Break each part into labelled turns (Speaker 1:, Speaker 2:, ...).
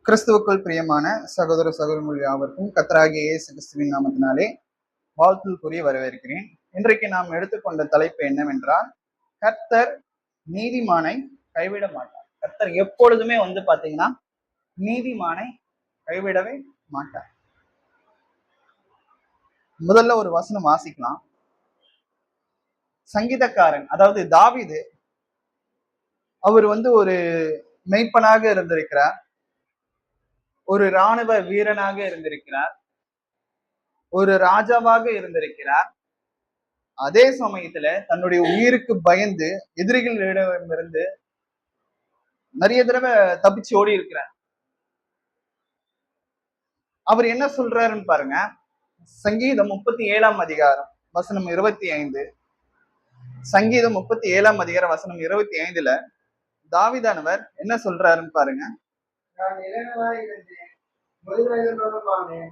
Speaker 1: கிறிஸ்துவுக்குள் பிரியமான சகோதர சகோதரர்கள் யாவருக்கும் கர்த்தராகிய இயேசு கிறிஸ்துவின் நாமத்தினாலே வாழ்த்து கூறி வரவேற்கிறேன். இன்றைக்கு நாம் எடுத்துக்கொண்ட தலைப்பு என்னவென்றால், கர்த்தர் நீதிமானை கைவிட மாட்டார். கர்த்தர் எப்பொழுதுமே பாத்தீங்கன்னா நீதிமானை கைவிடவே மாட்டார். முதல்ல ஒரு வசனம் வாசிக்கலாம். சங்கீதக்காரன், அதாவது தாவீது, அவர் ஒரு மெய்ப்பனாக இருந்திருக்கிறார், ஒரு இராணுவ வீரனாக இருந்திருக்கிறார், ஒரு ராஜாவாக இருந்திருக்கிறார். அதே சமயத்துல தன்னுடைய உயிருக்கு பயந்து எதிரிகளிடமிருந்து நிறைய தடவை தப்பிச்சு ஓடி இருக்கிறார். அவர் என்ன சொல்றாருன்னு பாருங்க. சங்கீதம் 37 அதிகாரம் வசனம் 25. சங்கீதம் 37 அதிகாரம் வசனம் 25ல தாவீதானவர் என்ன சொல்றாருன்னு பாருங்க.
Speaker 2: நான் இளைஞனாய் இருந்தேன், முதுவயதுள்ளவனானேன்,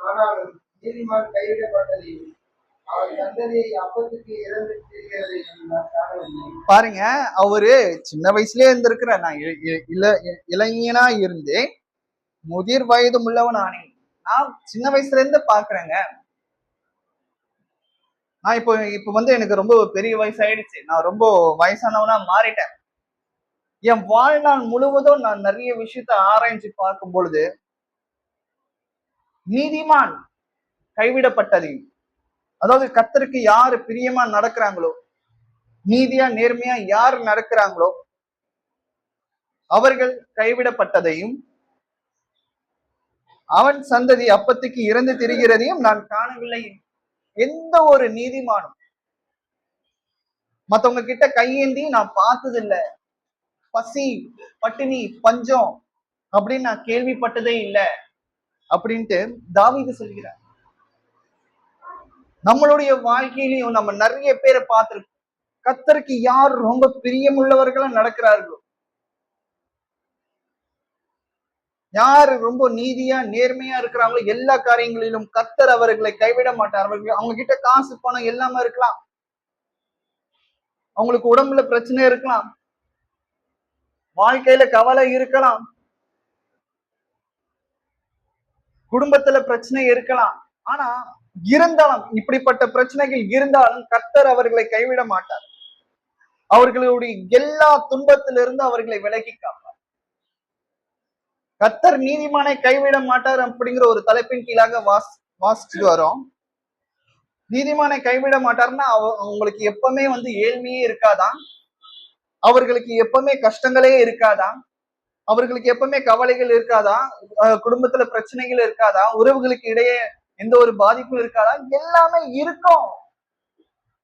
Speaker 2: ஆனாலும் நீதிமான் கைவிடப்பட்டதையும் அவன் சந்ததியை அப்பத்துக்கு இறந்து திரிகிறதையும் நான் காணவில்லை.
Speaker 1: பாருங்க, அவரு சின்ன வயசுலயே இருந்திருக்கிறார். நான் இளைஞனா இருந்தேன், முதிர் வயது உள்ளவன் ஆனேன். நான் சின்ன வயசுல இருந்து பாக்குறேங்க. நான் இப்ப எனக்கு ரொம்ப பெரிய வயசாயிடுச்சு, நான் ரொம்ப வயசானவனா மாறிட்டேன். என் வாழ்நாள் முழுவதும் நான் நிறைய விஷயத்த ஆராய்ச்சி பார்க்கும் பொழுது நீதிமான் கைவிடப்பட்டதையும், அதாவது கர்த்தருக்கு யாரு பிரியமா நடக்கிறாங்களோ, நீதியா நேர்மையா யார் நடக்கிறாங்களோ அவர்கள் கைவிடப்பட்டதையும், அவன் சந்ததி அப்பத்துக்கு இறந்து திரிகிறதையும் நான் காணவில்லை. எந்த ஒரு நீதிமானும் மத்தவங்க கிட்ட கையேந்தி நான் பார்த்ததில்லை, பசி பட்டினி பஞ்சம் அப்படின்னு நான் கேள்விப்பட்டதே இல்லை அப்படின்ட்டு தாவீது சொல்கிறார். நம்மளுடைய வாழ்க்கையிலையும் நம்ம நிறைய பேரை பார்த்திருக்கோம். கர்த்தருக்கு யார் ரொம்ப பிரியமுள்ளவர்களா நடக்கிறார்களோ, யாரு ரொம்ப நீதியா நேர்மையா இருக்கிறாங்களோ, எல்லா காரியங்களிலும் கர்த்தர் அவர்களை கைவிட மாட்டார். அவங்க கிட்ட காசு பணம் எல்லாமே இருக்கலாம், அவங்களுக்கு உடம்புல பிரச்சனை இருக்கலாம், வாழ்க்கையில கவலை இருக்கலாம், குடும்பத்துல பிரச்சனை இருக்கலாம். ஆனா இருந்தாலும், இப்படிப்பட்ட பிரச்சனைகள் இருந்தாலும் கர்த்தர் அவர்களை கைவிட மாட்டார். அவர்களுடைய எல்லா துன்பத்திலிருந்து அவர்களை விலக்கி காப்பார். கர்த்தர் நீதிமானை கைவிட மாட்டார் அப்படிங்கிற ஒரு தலைப்பின் கீழாக வாசிச்சுட்டு வரோம். நீதிமானை கைவிட மாட்டார்னா அவங்களுக்கு எப்பவுமே ஏழ்மையே இருக்காதான், அவர்களுக்கு எப்பவுமே கஷ்டங்களே இருக்காதான், அவர்களுக்கு எப்பவுமே கவலைகள் இருக்காதா, குடும்பத்துல பிரச்சனைகள் இருக்காதா, உறவுகளுக்கு இடையே எந்த ஒரு பாதிப்பும் இருக்காதா? எல்லாமே இருக்கும்.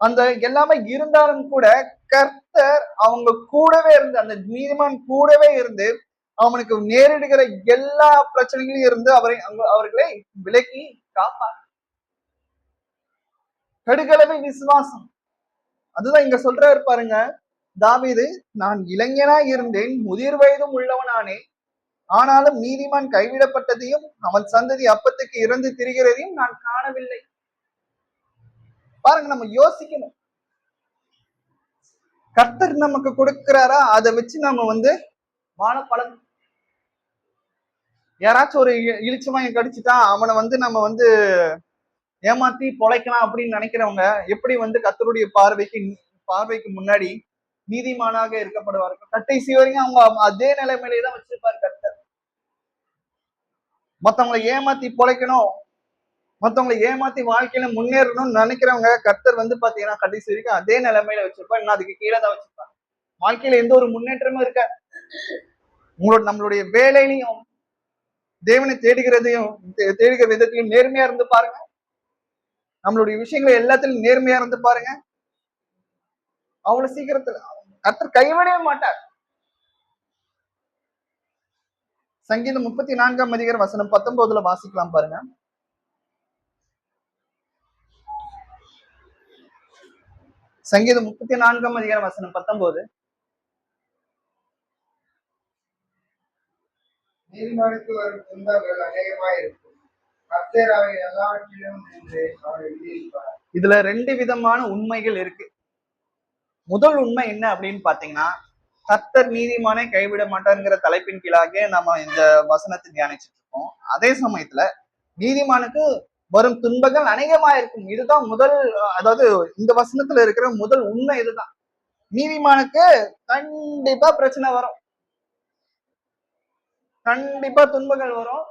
Speaker 1: அந்த எல்லாமே இருந்தாலும் கூட கர்த்தர் அவங்க கூடவே இருந்து, அந்த நீதிமான் கூடவே இருந்து அவனுக்கு நேரிடுகிற எல்லா பிரச்சனைகளையும் இருந்து அவர்களை விலக்கி காப்பார். கடுகளவு விசுவாசம். அதுதான் இங்க சொல்றாரு பாருங்க தாவீது, நான் இளைஞனா இருந்தேன், முதிர் வயதும் உள்ளவனானே, ஆனாலும் நீதிமான் கைவிடப்பட்டதையும் அவன் சந்ததி அப்பத்துக்கு இறந்து திரிகிறதையும் நான் காணவில்லை. பாருங்க, நம்ம யோசிக்கணும். கர்த்தர் நமக்கு கொடுக்கிறாரா, அதை வச்சு நம்ம வாழ பழகும். யாராச்சும் ஒரு இழிச்சவாயம் கடிச்சுட்டான், அவனை நம்ம ஏமாத்தி பொழைக்கலாம் அப்படின்னு நினைக்கிறவங்க எப்படி கர்த்தருடைய பார்வைக்கு முன்னாடி நீதிமானாக இருக்கப்படுவார்கள். கடைசி வரைக்கும் அவங்க அதே நிலைமையிலே தான் வச்சிருப்பாரு கர்த்தர். மத்தவங்களை ஏமாத்தி பொழைக்கணும், மத்தவங்களை ஏமாத்தி வாழ்க்கையில முன்னேறணும்னு நினைக்கிறவங்க கர்த்தர் பாத்தீங்கன்னா கடைசி வரைக்கும் அதே நிலைமையில வச்சிருப்பாரு, இன்னும் அதுக்கு கீழே தான் வச்சிருப்பாங்க. வாழ்க்கையில எந்த ஒரு முன்னேற்றமும் இருக்க. நம்மளுடைய வேலையிலையும் தேவனை தேடுகிற விதத்திலையும் நேர்மையா இருந்து பாருங்க. நம்மளுடைய விஷயங்களை எல்லாத்திலும் நேர்மையா இருந்து பாருங்க. அவ்வளவு சீக்கிரத்துல கர்த்தர் கைவிடவே மாட்டார். சங்கீதம் 34 அதிகாரம் வசனம் 19 வாசிக்கலாம் பாருங்க. சங்கீதம் 34 அதிகாரம் வசனம் 19.
Speaker 2: நீதிமானுக்கு வரும் துன்பங்கள் அநேகமாயிருக்கும், கர்த்தர் அவை எல்லாவற்றிலும் நின்று அவரை விடுவிப்பார்.
Speaker 1: இதுல ரெண்டு விதமான உண்மைகள் இருக்கு. முதல் உண்மை என்ன அப்படின்னு பாத்தீங்கன்னா, கர்த்தர் நீதிமானை கைவிட மாட்டார்ங்கிற தலைப்பின் கீழாக நம்ம இந்த வசனத்தை தியானிச்சுட்டு இருக்கோம். அதே சமயத்துல நீதிமானுக்கு வரும் துன்பங்கள் அநேகமா இருக்கும். இதுதான் முதல், அதாவது இந்த வசனத்துல இருக்கிற முதல் உண்மை இதுதான். நீதிமானுக்கு கண்டிப்பா பிரச்சனை வரும், கண்டிப்பா துன்பங்கள் வரும்.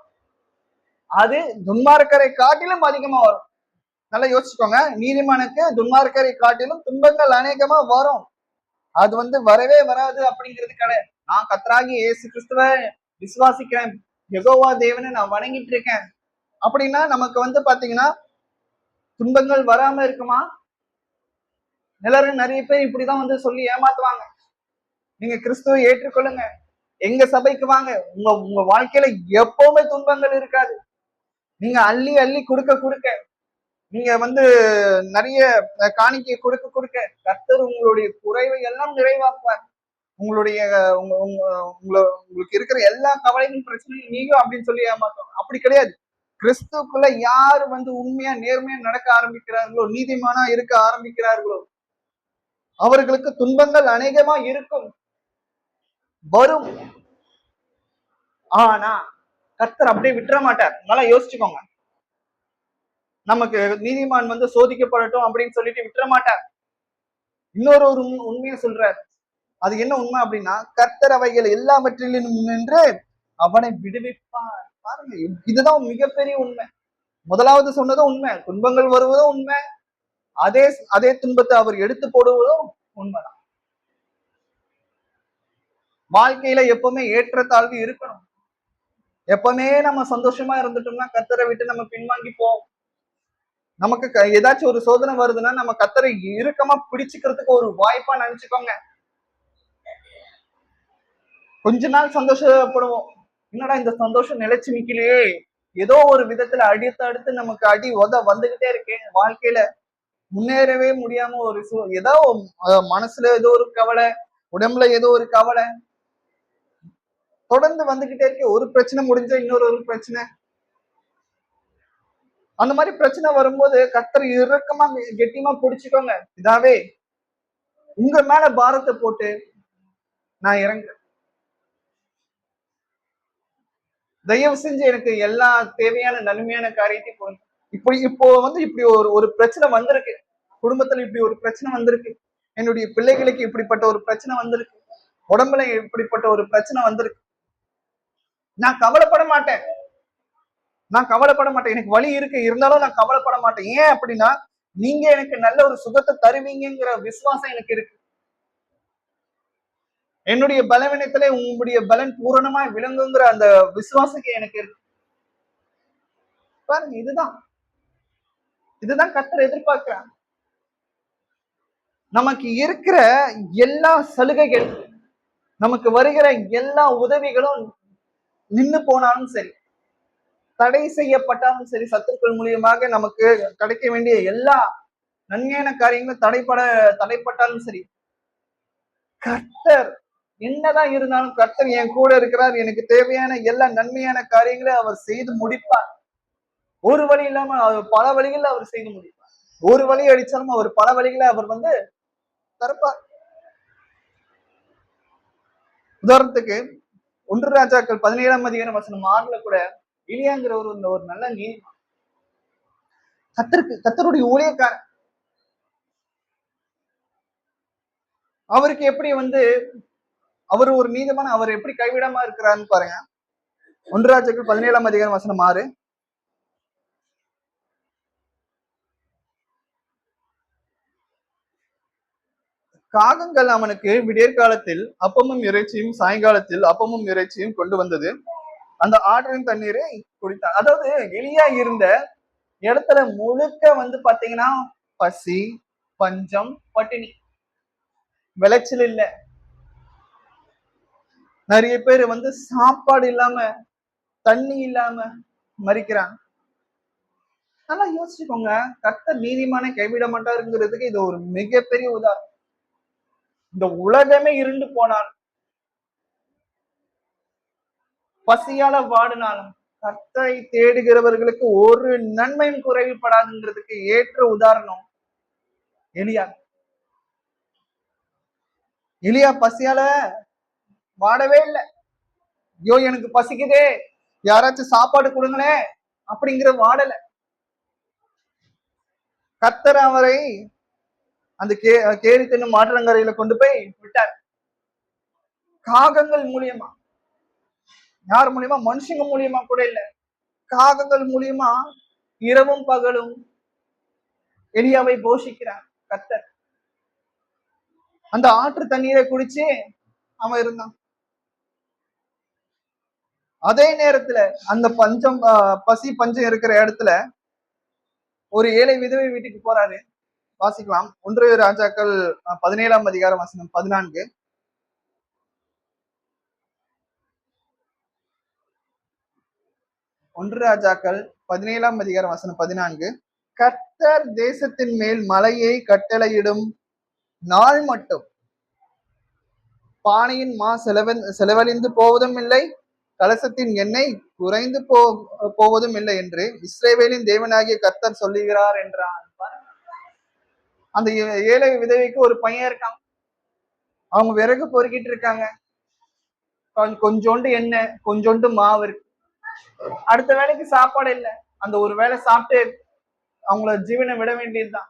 Speaker 1: அது துன்மார்க்கரை காட்டிலும் அதிகமா வரும். நல்லா யோசிச்சுக்கோங்க, நீதிமானுக்கு துன்மார்க்கரை காட்டிலும் துன்பங்கள் அநேகமா வரும். அது வரவே வராது அப்படிங்கிறது கிடையாது. நான் கர்த்தராகிய இயேசு கிறிஸ்துவ விசுவாசிக்கிறேன், யெகோவா தேவனை நான் வணங்கிட்டு இருக்கேன் அப்படின்னா நமக்கு பாத்தீங்கன்னா துன்பங்கள் வராம இருக்குமா? எல்லாரும் நிறைய பேர் இப்படிதான் சொல்லி ஏமாத்துவாங்க. நீங்க கிறிஸ்துவை ஏற்றுக்கொள்ளுங்க, எங்க சபைக்கு வாங்க, உங்க உங்க வாழ்க்கையில எப்பவுமே துன்பங்கள் இருக்காது. நீங்க அள்ளி அள்ளி கொடுக்க கொடுக்க, நீங்க நிறைய காணிக்கை கொடுக்க கொடுக்க கர்த்தர் உங்களுடைய குறைவை எல்லாம் நிறைவாக்குவார். உங்களுடைய உங்களுக்கு இருக்கிற எல்லா கவலையும் பிரச்சனையும் நீங்க அப்படின்னு சொல்லி ஏமாத்தோம். அப்படி கிடையாது. கிறிஸ்துக்குள்ள யாரு உண்மையா நேர்மையா நடக்க ஆரம்பிக்கிறார்களோ, நீதிமானா இருக்க ஆரம்பிக்கிறார்களோ, அவர்களுக்கு துன்பங்கள் அநேகமா இருக்கும், வரும். ஆனா கர்த்தர் அப்படியே விட்டுற மாட்டார். நல்லா யோசிச்சுக்கோங்க. நமக்கு நீதிமான் சோதிக்கப்படட்டும் அப்படின்னு சொல்லிட்டு விட்டுற மாட்டார். இன்னொரு ஒரு உண்மையை சொல்றார். அது என்ன உண்மை அப்படின்னா, கர்த்தர் அவைகள் எல்லாவற்றிலும் நின்று அவனை விடுவிப்பார். பாருங்க, இதுதான் மிகப்பெரிய உண்மை. முதலாவது சொன்னதும் உண்மை, துன்பங்கள் வருவதும் உண்மை, அதே அதே துன்பத்தை அவர் எடுத்து போடுவதும் உண்மைதான். வாழ்க்கையில எப்பவுமே ஏற்றத்தாழ்வு இருக்கணும். எப்பவுமே நம்ம சந்தோஷமா இருந்துட்டோம்னா கர்த்தரை விட்டு நம்ம பின்வாங்கி போவோம். நமக்கு ஏதாச்சும் ஒரு சோதனை வருதுன்னா நம்ம கர்த்தரை இறுக்கமா பிடிச்சுக்கிறதுக்கு ஒரு வாய்ப்பா நினைச்சுக்கோங்க. கொஞ்ச நாள் சந்தோஷப்படுவோம், என்னடா இந்த சந்தோஷம் நிலைச்சு நிக்கலையே, ஏதோ ஒரு விதத்துல அடுத்து நமக்கு அடி வந்துகிட்டே இருக்கு, வாழ்க்கையில முன்னேறவே முடியாம ஒரு ஏதோ மனசுல ஏதோ ஒரு கவலை, உடம்புல ஏதோ ஒரு கவலை தொடர்ந்து வந்துகிட்டே இருக்கு. ஒரு பிரச்சனை முடிஞ்சா இன்னொரு ஒரு பிரச்சனை. அந்த மாதிரி பிரச்சனை வரும்போது கர்த்தர் இறுக்கமா கெட்டியமா பிடிச்சுக்கோங்க. இதாவே உங்க மேல பாரத்தை போட்டு நான் இறங்குறேன், தயவு செஞ்சு எனக்கு எல்லா தேவையான நன்மையான காரியத்தையும் கொடுங்க. இப்போ இப்படி ஒரு பிரச்சனை வந்திருக்கு, குடும்பத்துல இப்படி ஒரு பிரச்சனை வந்திருக்கு, என்னுடைய பிள்ளைகளுக்கு இப்படிப்பட்ட ஒரு பிரச்சனை வந்திருக்கு, உடம்புல இப்படிப்பட்ட ஒரு பிரச்சனை வந்திருக்கு. நான் கவலைப்பட மாட்டேன், எனக்கு வலி இருக்கு, இருந்தாலும் நான் கவலைப்பட மாட்டேன். ஏன் அப்படின்னா, நீங்க எனக்கு நல்ல ஒரு சுகத்தை தருவீங்கிற விசுவாசம் எனக்கு இருக்கு. என்னுடைய பலவீனத்திலே உங்களுடைய பலன் பூரணமா விளங்குங்கிற அந்த விசுவாசம் எனக்கு இருக்கு. பாருங்க, இதுதான் கர்த்தர் எதிர்பார்க்கிறாங்க. நமக்கு இருக்கிற எல்லா சலுகைகள், நமக்கு வருகிற எல்லா உதவிகளும் நின்னு போனாலும் சரி, தடை செய்யப்பட்டாலும் சரி, சத்துருக்கள் மூலியமாக நமக்கு கிடைக்க வேண்டிய எல்லா நன்மையான காரியங்களும் தடைப்பட்டாலும் சரி, கர்த்தர் என்னதான் இருந்தாலும் கர்த்தர் என் கூட இருக்கிறார், எனக்கு தேவையான எல்லா நன்மையான காரியங்களை அவர் செய்து முடிப்பார். ஒரு வழி இல்லாம அவர் பல வழிகளில் அவர் செய்து முடிப்பார். ஒரு வழி அடிச்சாலும் அவர் பல வழிகளை அவர் தரப்பார். உதாரணத்துக்கு 1 ராஜாக்கள் 17ஆம் அதிகாரம் வசனம் 6 கூட எலியாங்கிற ஒரு நல்ல நீதிமான், கர்த்தருடைய ஊழியக்காரன். அவருக்கு எப்படி அவர் ஒரு நீதிமான், அவர் எப்படி கைவிடாம இருக்கிறாருன்னு பாருங்க. 1 ராஜாக்கள் 17ஆம் அதிகாரம் வசனம் 6. காகங்கள் அவனுக்கு விடியற்காலத்தில் அப்பமும் இறைச்சியும், சாயங்காலத்தில் அப்பமும் இறைச்சியும் கொண்டு வந்தது, அந்த ஆற்றின் தண்ணீரை குடித்தான். அதாவது எலியா இருந்த இடத்துல முழுக்க பாத்தீங்கன்னா பசி, பஞ்சம், பட்டினி, விளைச்சல் இல்ல. நிறைய பேர் சாப்பாடு இல்லாம, தண்ணி இல்லாம மறிக்கிறாங்க. நல்லா யோசிச்சுக்கோங்க, கர்த்தர் நீதிமானை கைவிட மாட்டாருங்கிறதுக்கு இது ஒரு மிகப்பெரிய உதாரணம். இந்த உலகமே இருண்டு போனால், பசியால வாடினாலும் கர்த்தரை தேடுகிறவர்களுக்கு ஒரு நன்மையும் குறைவுபடாதுங்கிறதுக்கு ஏற்ற உதாரணம் எலியா. எலியா பசியால வாடவே இல்லை. ஐயோ எனக்கு பசிக்குதே, யாராச்சும் சாப்பாடு கொடுங்களேன் அப்படிங்கிற வாடல. கர்த்தர் அவரை அந்த கேரி தின்னும் மாற்றங்கரையில கொண்டு போய் விட்டார். காகங்கள் மூலியமா, யார் மூலியமா? மனுஷங்க மூலியமா கூட இல்ல, காகங்கள் மூலியமா இரவும் பகலும் எலியாவை போஷிக்கிறார் கர்த்தர். அந்த ஆற்று தண்ணீரை குடிச்சு அவன் இருந்தான். அதே நேரத்துல அந்த பஞ்சம் பசி பஞ்சம் இருக்கிற இடத்துல ஒரு ஏழை விதவை வீட்டுக்கு போறாரு. வாசிக்கலாம். 1 ராஜாக்கள் 17ஆம் அதிகாரம் வசனம் 14. 1 ராஜாக்கள் 17ஆம் அதிகாரம் வசனம் 14. கர்த்தர் தேசத்தின் மேல் மலையை கட்டளையிடும் நாள் மட்டும் பானையின் மா செலவழிந்து போவதும் இல்லை, கலசத்தின் எண்ணெய் குறைந்து போவதும் இல்லை என்று இஸ்ரவேலின் தேவனாகிய கர்த்தர் சொல்லுகிறார் என்றான். அந்த ஏழை விதவைக்கு ஒரு பையன் இருக்கான். அவங்க விறகு பொறுக்கிட்டு இருக்காங்க. கொஞ்சோண்டு எண்ணெய், கொஞ்சோண்டு மாவு இருக்கு. அடுத்த வேலைக்கு சாப்பாடு இல்லை. அந்த ஒரு வேலை சாப்பிட்டு அவங்கள ஜீவனை விட வேண்டியதுதான்.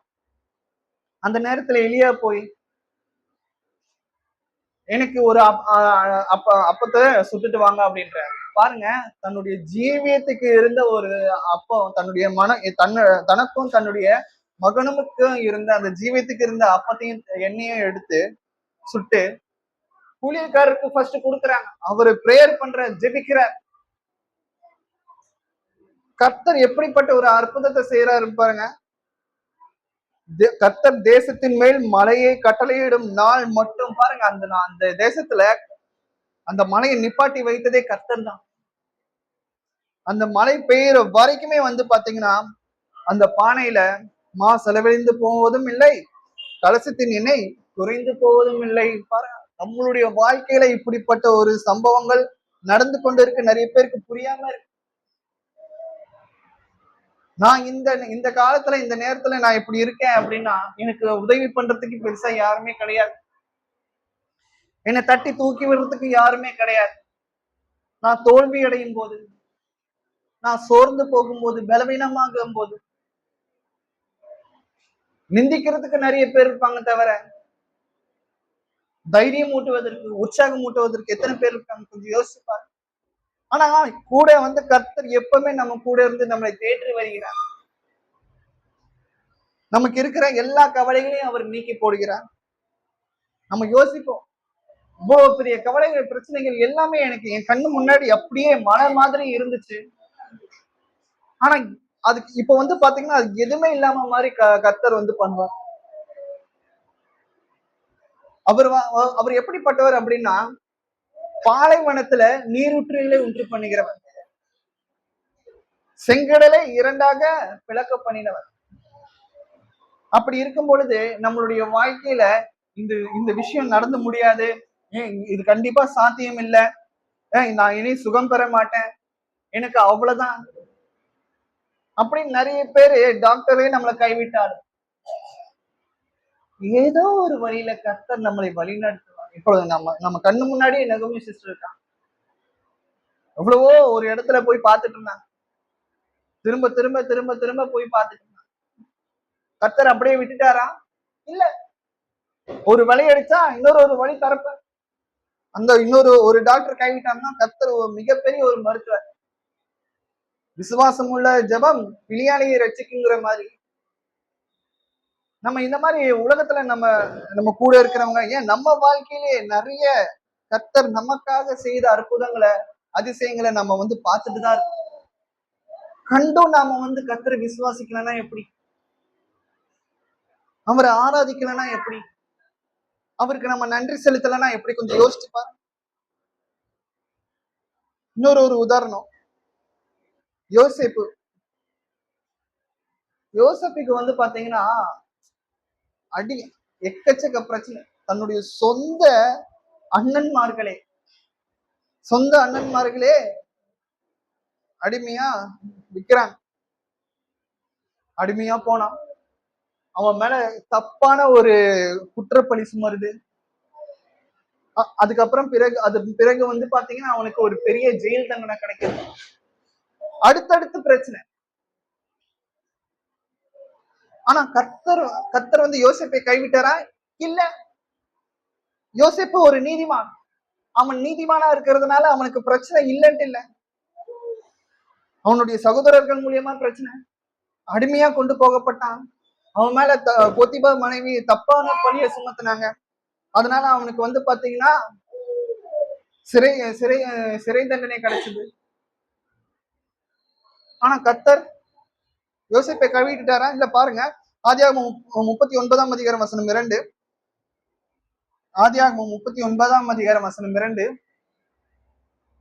Speaker 1: அந்த நேரத்துல எலியா போய் எனக்கு ஒரு அப்பத்தை சுட்டுட்டு வாங்க அப்படின்ற. பாருங்க, தன்னுடைய ஜீவியத்துக்கு இருந்த ஒரு அப்பம், தன்னுடைய தனக்கும் தன்னுடைய மகனுக்கும் இருந்த அந்த ஜீவியத்துக்கு இருந்த அப்பத்தையும் எண்ணெயும் எடுத்து சுட்டு ஊழியக்காரருக்கு ஃபர்ஸ்ட் கொடுக்குறாங்க. அவரு பிரேயர் பண்ற, ஜெபிக்கிறார். கர்த்தர் எப்படிப்பட்ட ஒரு அற்புதத்தை செய்யறாரு பாருங்க. கர்த்தர் தேசத்தின் மேல் மலையை கட்டளையிடும் நாள் மட்டும் பாருங்க, அந்த தேசத்துல அந்த மலையை நிப்பாட்டி வைத்ததே கர்த்தர் தான். அந்த மழை பெய்யுற வரைக்குமே பாத்தீங்கன்னா அந்த பானையில மா செலவழிந்து போவதும் இல்லை, கலசத்தின் எண்ணெய் குறைந்து போவதும் இல்லை. பாருங்க, நம்மளுடைய வாழ்க்கையில இப்படிப்பட்ட ஒரு சம்பவங்கள் நடந்து கொண்டு இருக்கு. நிறைய பேருக்கு புரியாம இருக்கு. நான் இந்த காலத்துல இந்த நேரத்துல நான் இப்படி இருக்கேன் அப்படின்னா எனக்கு உதவி பண்றதுக்கு பெருசா யாருமே கிடையாது. என்னை தட்டி தூக்கி விடுறதுக்கு யாருமே கிடையாது. நான் தோல்வி அடையும் போது, நான் சோர்ந்து போகும்போது, பலவீனமாகும் போது நிந்திக்கிறதுக்கு நிறைய பேர் இருப்பாங்க, தவிர தைரியம் ஊட்டுவதற்கு, உற்சாகம் ஊட்டுவதற்கு எத்தனை பேர் இருக்காங்க? கொஞ்சம் யோசிப்பாரு. ஆனா கூட கர்த்தர் எப்பவுமே நம்ம கூட இருந்து நம்மளை தேற்றி வருகிறார். நமக்கு இருக்கிற எல்லா கவலைகளையும் அவர் நீக்கி போடுகிறார். நம்ம யோசிப்போம், இவ்வளவு பெரிய கவலைகள், பிரச்சனைகள் எல்லாமே எனக்கு என் கண்ணு முன்னாடி அப்படியே மழை மாதிரி இருந்துச்சு. ஆனா அதுக்கு இப்ப பாத்தீங்கன்னா அது எதுவுமே இல்லாம மாதிரி கர்த்தர் பண்ணுவார். அவர் எப்படிப்பட்டவர் அப்படின்னா, பாலைவனத்துல நீரூற்றுகளை உண்டு பண்ணுகிறவர், செங்கடலை இரண்டாக பிளக்க பண்ணினவர். அப்படி இருக்கும் பொழுது நம்மளுடைய வாழ்க்கையில இந்த விஷயம் நடந்து முடியாது, இது கண்டிப்பா சாத்தியம் இல்லை, நான் இனி சுகம் பெற மாட்டேன், எனக்கு அவ்வளவுதான் அப்படின்னு நிறைய பேரு டாக்டரே நம்மளை கைவிட்டாரு. ஏதோ ஒரு வழியில கர்த்தர் நம்மளை வழிநடத்துவார். இப்பொழுது நம்ம கண்ணு முன்னாடியே நகமி சிஸ்டர் இருக்கான். எவ்வளவோ ஒரு இடத்துல போய் பார்த்துட்டு இருந்தாங்க, திரும்ப திரும்ப திரும்ப திரும்ப போய் பார்த்துட்டு இருந்தாங்க. கர்த்தர் அப்படியே விட்டுட்டாரா? இல்ல, ஒரு வழி அடிச்சா இன்னொரு வழி தரப்ப. அந்த ஒரு டாக்டர் கைவிட்டாங்கன்னா கர்த்தர் மிகப்பெரிய ஒரு மருத்துவர். விசுவாசம் உள்ள ஜெபம் பிணியாளியை ரட்சிக்குங்கிற மாதிரி நம்ம இந்த மாதிரி உலகத்துல நம்ம கூட இருக்கிறவங்க, ஏன் நம்ம வாழ்க்கையிலே நிறைய கர்த்தர் நமக்காக செய்த அற்புதங்களை, அதிசயங்களை நம்ம பார்த்துட்டுதான் இருக்கோம். கண்டும் நாம கர்த்தரை விசுவாசிக்கலன்னா எப்படி? அவரை ஆராதிக்கலன்னா எப்படி? அவருக்கு நம்ம நன்றி செலுத்தலன்னா எப்படி? கொஞ்சம் யோசிச்சு பாருங்க. இன்னொரு உதாரணம், யோசேப்புக்கு பாத்தீங்கன்னா அடி எக்கச்சக்க பிரச்சனை. தன்னுடைய சொந்த அண்ணன்மார்களே அடிமையா விக்கிறான். அடிமையா போனான். அவன் மேல தப்பான ஒரு குற்றப்பழி சுமருது. அதுக்கப்புறம் பிறகு வந்து பாத்தீங்கன்னா அவனுக்கு ஒரு பெரிய ஜெயில் தண்டனை கிடைக்குது. அடுத்தடுத்து பிரச்சனை. ஆனா கர்த்தர் வந்து யோசேப்பை கைவிட்டாரா? இல்ல. யோசேப்பு ஒரு நீதிமான். அவன் நீதிமானா இருக்கிறதுனால அவனுக்கு பிரச்சனை இல்லைன்ட்டு இல்ல. அவனுடைய சகோதரர்கள் மூலியமா பிரச்சனை. அடிமையா கொண்டு போகப்பட்டான். அவன் மேல போத்திபார் மனைவி தப்பான பழிய சுமத்தினாங்க. அதனால அவனுக்கு வந்து பாத்தீங்கன்னா சிறை சிறை சிறை தண்டனை கிடைச்சது. ஆனா கர்த்தர் யோசேப்பை கழுவிட்டாரா? இல்ல. பாருங்க, ஆதியாகமம் 39ஆம் அதிகாரம் வசனம் 2. ஆதியாகமம் 39ஆம் அதிகாரம் வசனம் 2.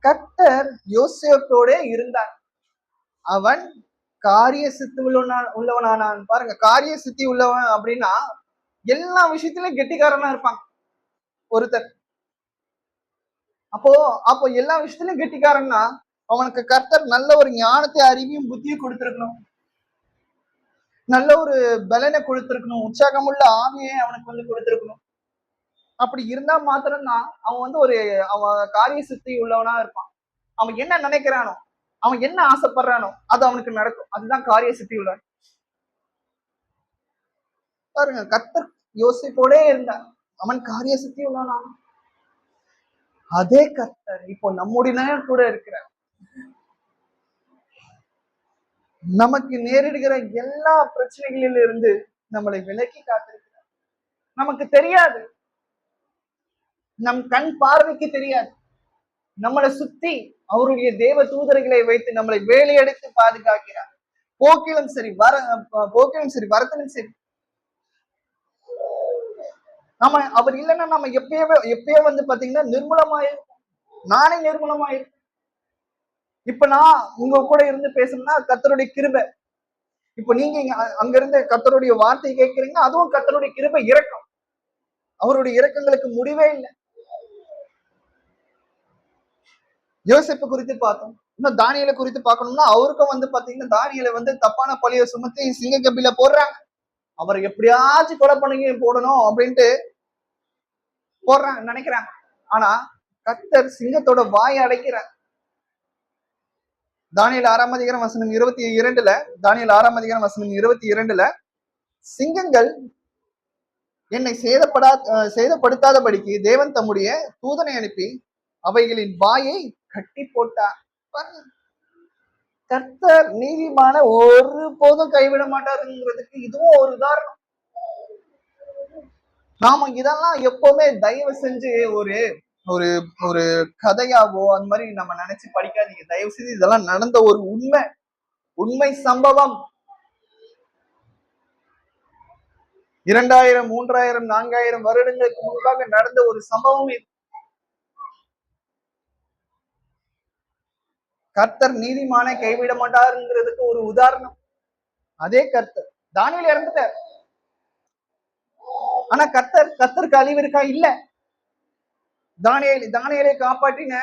Speaker 1: கர்த்தர் யோசேப்போட இருந்தார். அவன் காரிய சித்தி உள்ளவனானான். பாருங்க, காரிய சித்தி உள்ளவன் அப்படின்னா எல்லா விஷயத்திலும் கெட்டிக்காரனா இருப்பான் ஒருத்தர். அப்போ எல்லா விஷயத்திலும் கெட்டிக்காரன்னா அவனுக்கு கர்த்தர் நல்ல ஒரு ஞானத்தை, அறிவையும் புத்தியும் கொடுத்திருக்கணும். நல்ல ஒரு பலனை கொடுத்திருக்கணும். உற்சாகமுள்ள ஆவியை அவனுக்கு வந்து கொடுத்திருக்கணும். அப்படி இருந்தா மாத்திரம்தான் அவன் வந்து அவன் காரிய சித்தி உள்ளவனா இருப்பான். அவன் என்ன நினைக்கிறானோ, அவன் என்ன ஆசைப்படுறானோ அது அவனுக்கு நடக்கும். அதுதான் காரிய சித்தி உள்ளவன். பாருங்க, கர்த்தர் யோசிப்போட இருந்தான். அவன் காரிய சித்தி உள்ளவனா. அதே கர்த்தர் இப்போ நம்முடைய கூட இருக்கிறார். நமக்கு நேரிடுகிற எல்லா பிரச்சனைகளில் இருந்து நம்மளை விலக்கி காத்திருக்கிறார். நமக்கு தெரியாது, நம் கண் பார்வைக்கு தெரியாது. நம்மளை சுத்தி அவருடைய தேவ தூதர்களை வைத்து நம்மளை வேலையெடுத்து பாதுகாக்கிறார். போக்கிலும் சரி வரத்திலும் சரி. நம்ம அவர் இல்லைன்னா நம்ம எப்பயோ வந்து பாத்தீங்கன்னா நிர்மூலமாயிருக்கும். நானே நிர்மூலமாயிருக்கும். இப்ப நான் உங்க கூட இருந்து பேசணும்னா கர்த்தருடைய கிருபை. இப்ப நீங்க அங்க இருந்து கர்த்தருடைய வார்த்தை கேட்கிறீங்க, அதுவும் கர்த்தருடைய கிருபை, இரக்கம். அவருடைய இரக்கங்களுக்கு முடிவே இல்லை. யோசேப்பு குறித்து பார்த்தோம். இன்னும் தானியேலை குறித்து பார்க்கணும்னா அவருக்கும் வந்து பாத்தீங்கன்னா தானியேலை வந்து தப்பான பழிய சுமத்தி சிங்க கபில போடுறாங்க. அவரை எப்படியாச்சும் கொலை பண்ணி போடணும் அப்படின்ட்டு போடுறாங்க நினைக்கிறாங்க. ஆனா கர்த்தர் சிங்கத்தோட வாயை அடைக்கிறார். தானியேல் 6ஆம் அதிகாரம் வசனம் 22. தானியேல் 6ஆம் அதிகாரம் வசனம் 22. சிங்கங்கள் என்னை சேதப்படுத்தாதபடிக்கு தேவன் தம்முடைய தூதனை அனுப்பி அவைகளின் வாயை கட்டி போட்டார். கர்த்தர் நீதிமான ஒரு போதும் கைவிட மாட்டாருங்கிறதுக்கு இதுவும் ஒரு உதாரணம். நாம இதெல்லாம் எப்பவுமே தயவு செஞ்சு ஒரு ஒரு ஒரு கதையாவோ அந்த மாதிரி நம்ம நினைச்சு படிக்காதீங்க. தயவு செஞ்சு இதெல்லாம் நடந்த ஒரு உண்மை சம்பவம். 2000, 3000, 4000 வருடங்களுக்கு முன்பாக நடந்த ஒரு சம்பவம் இது. கர்த்தர் நீதிமானை கைவிட மாட்டாருங்கிறதுக்கு ஒரு உதாரணம். அதே கர்த்தர் தானியேல் இறந்துட்டார். ஆனா கர்த்தருக்கு அழிவு இருக்கா? இல்ல. தானியேலை காப்பாற்றின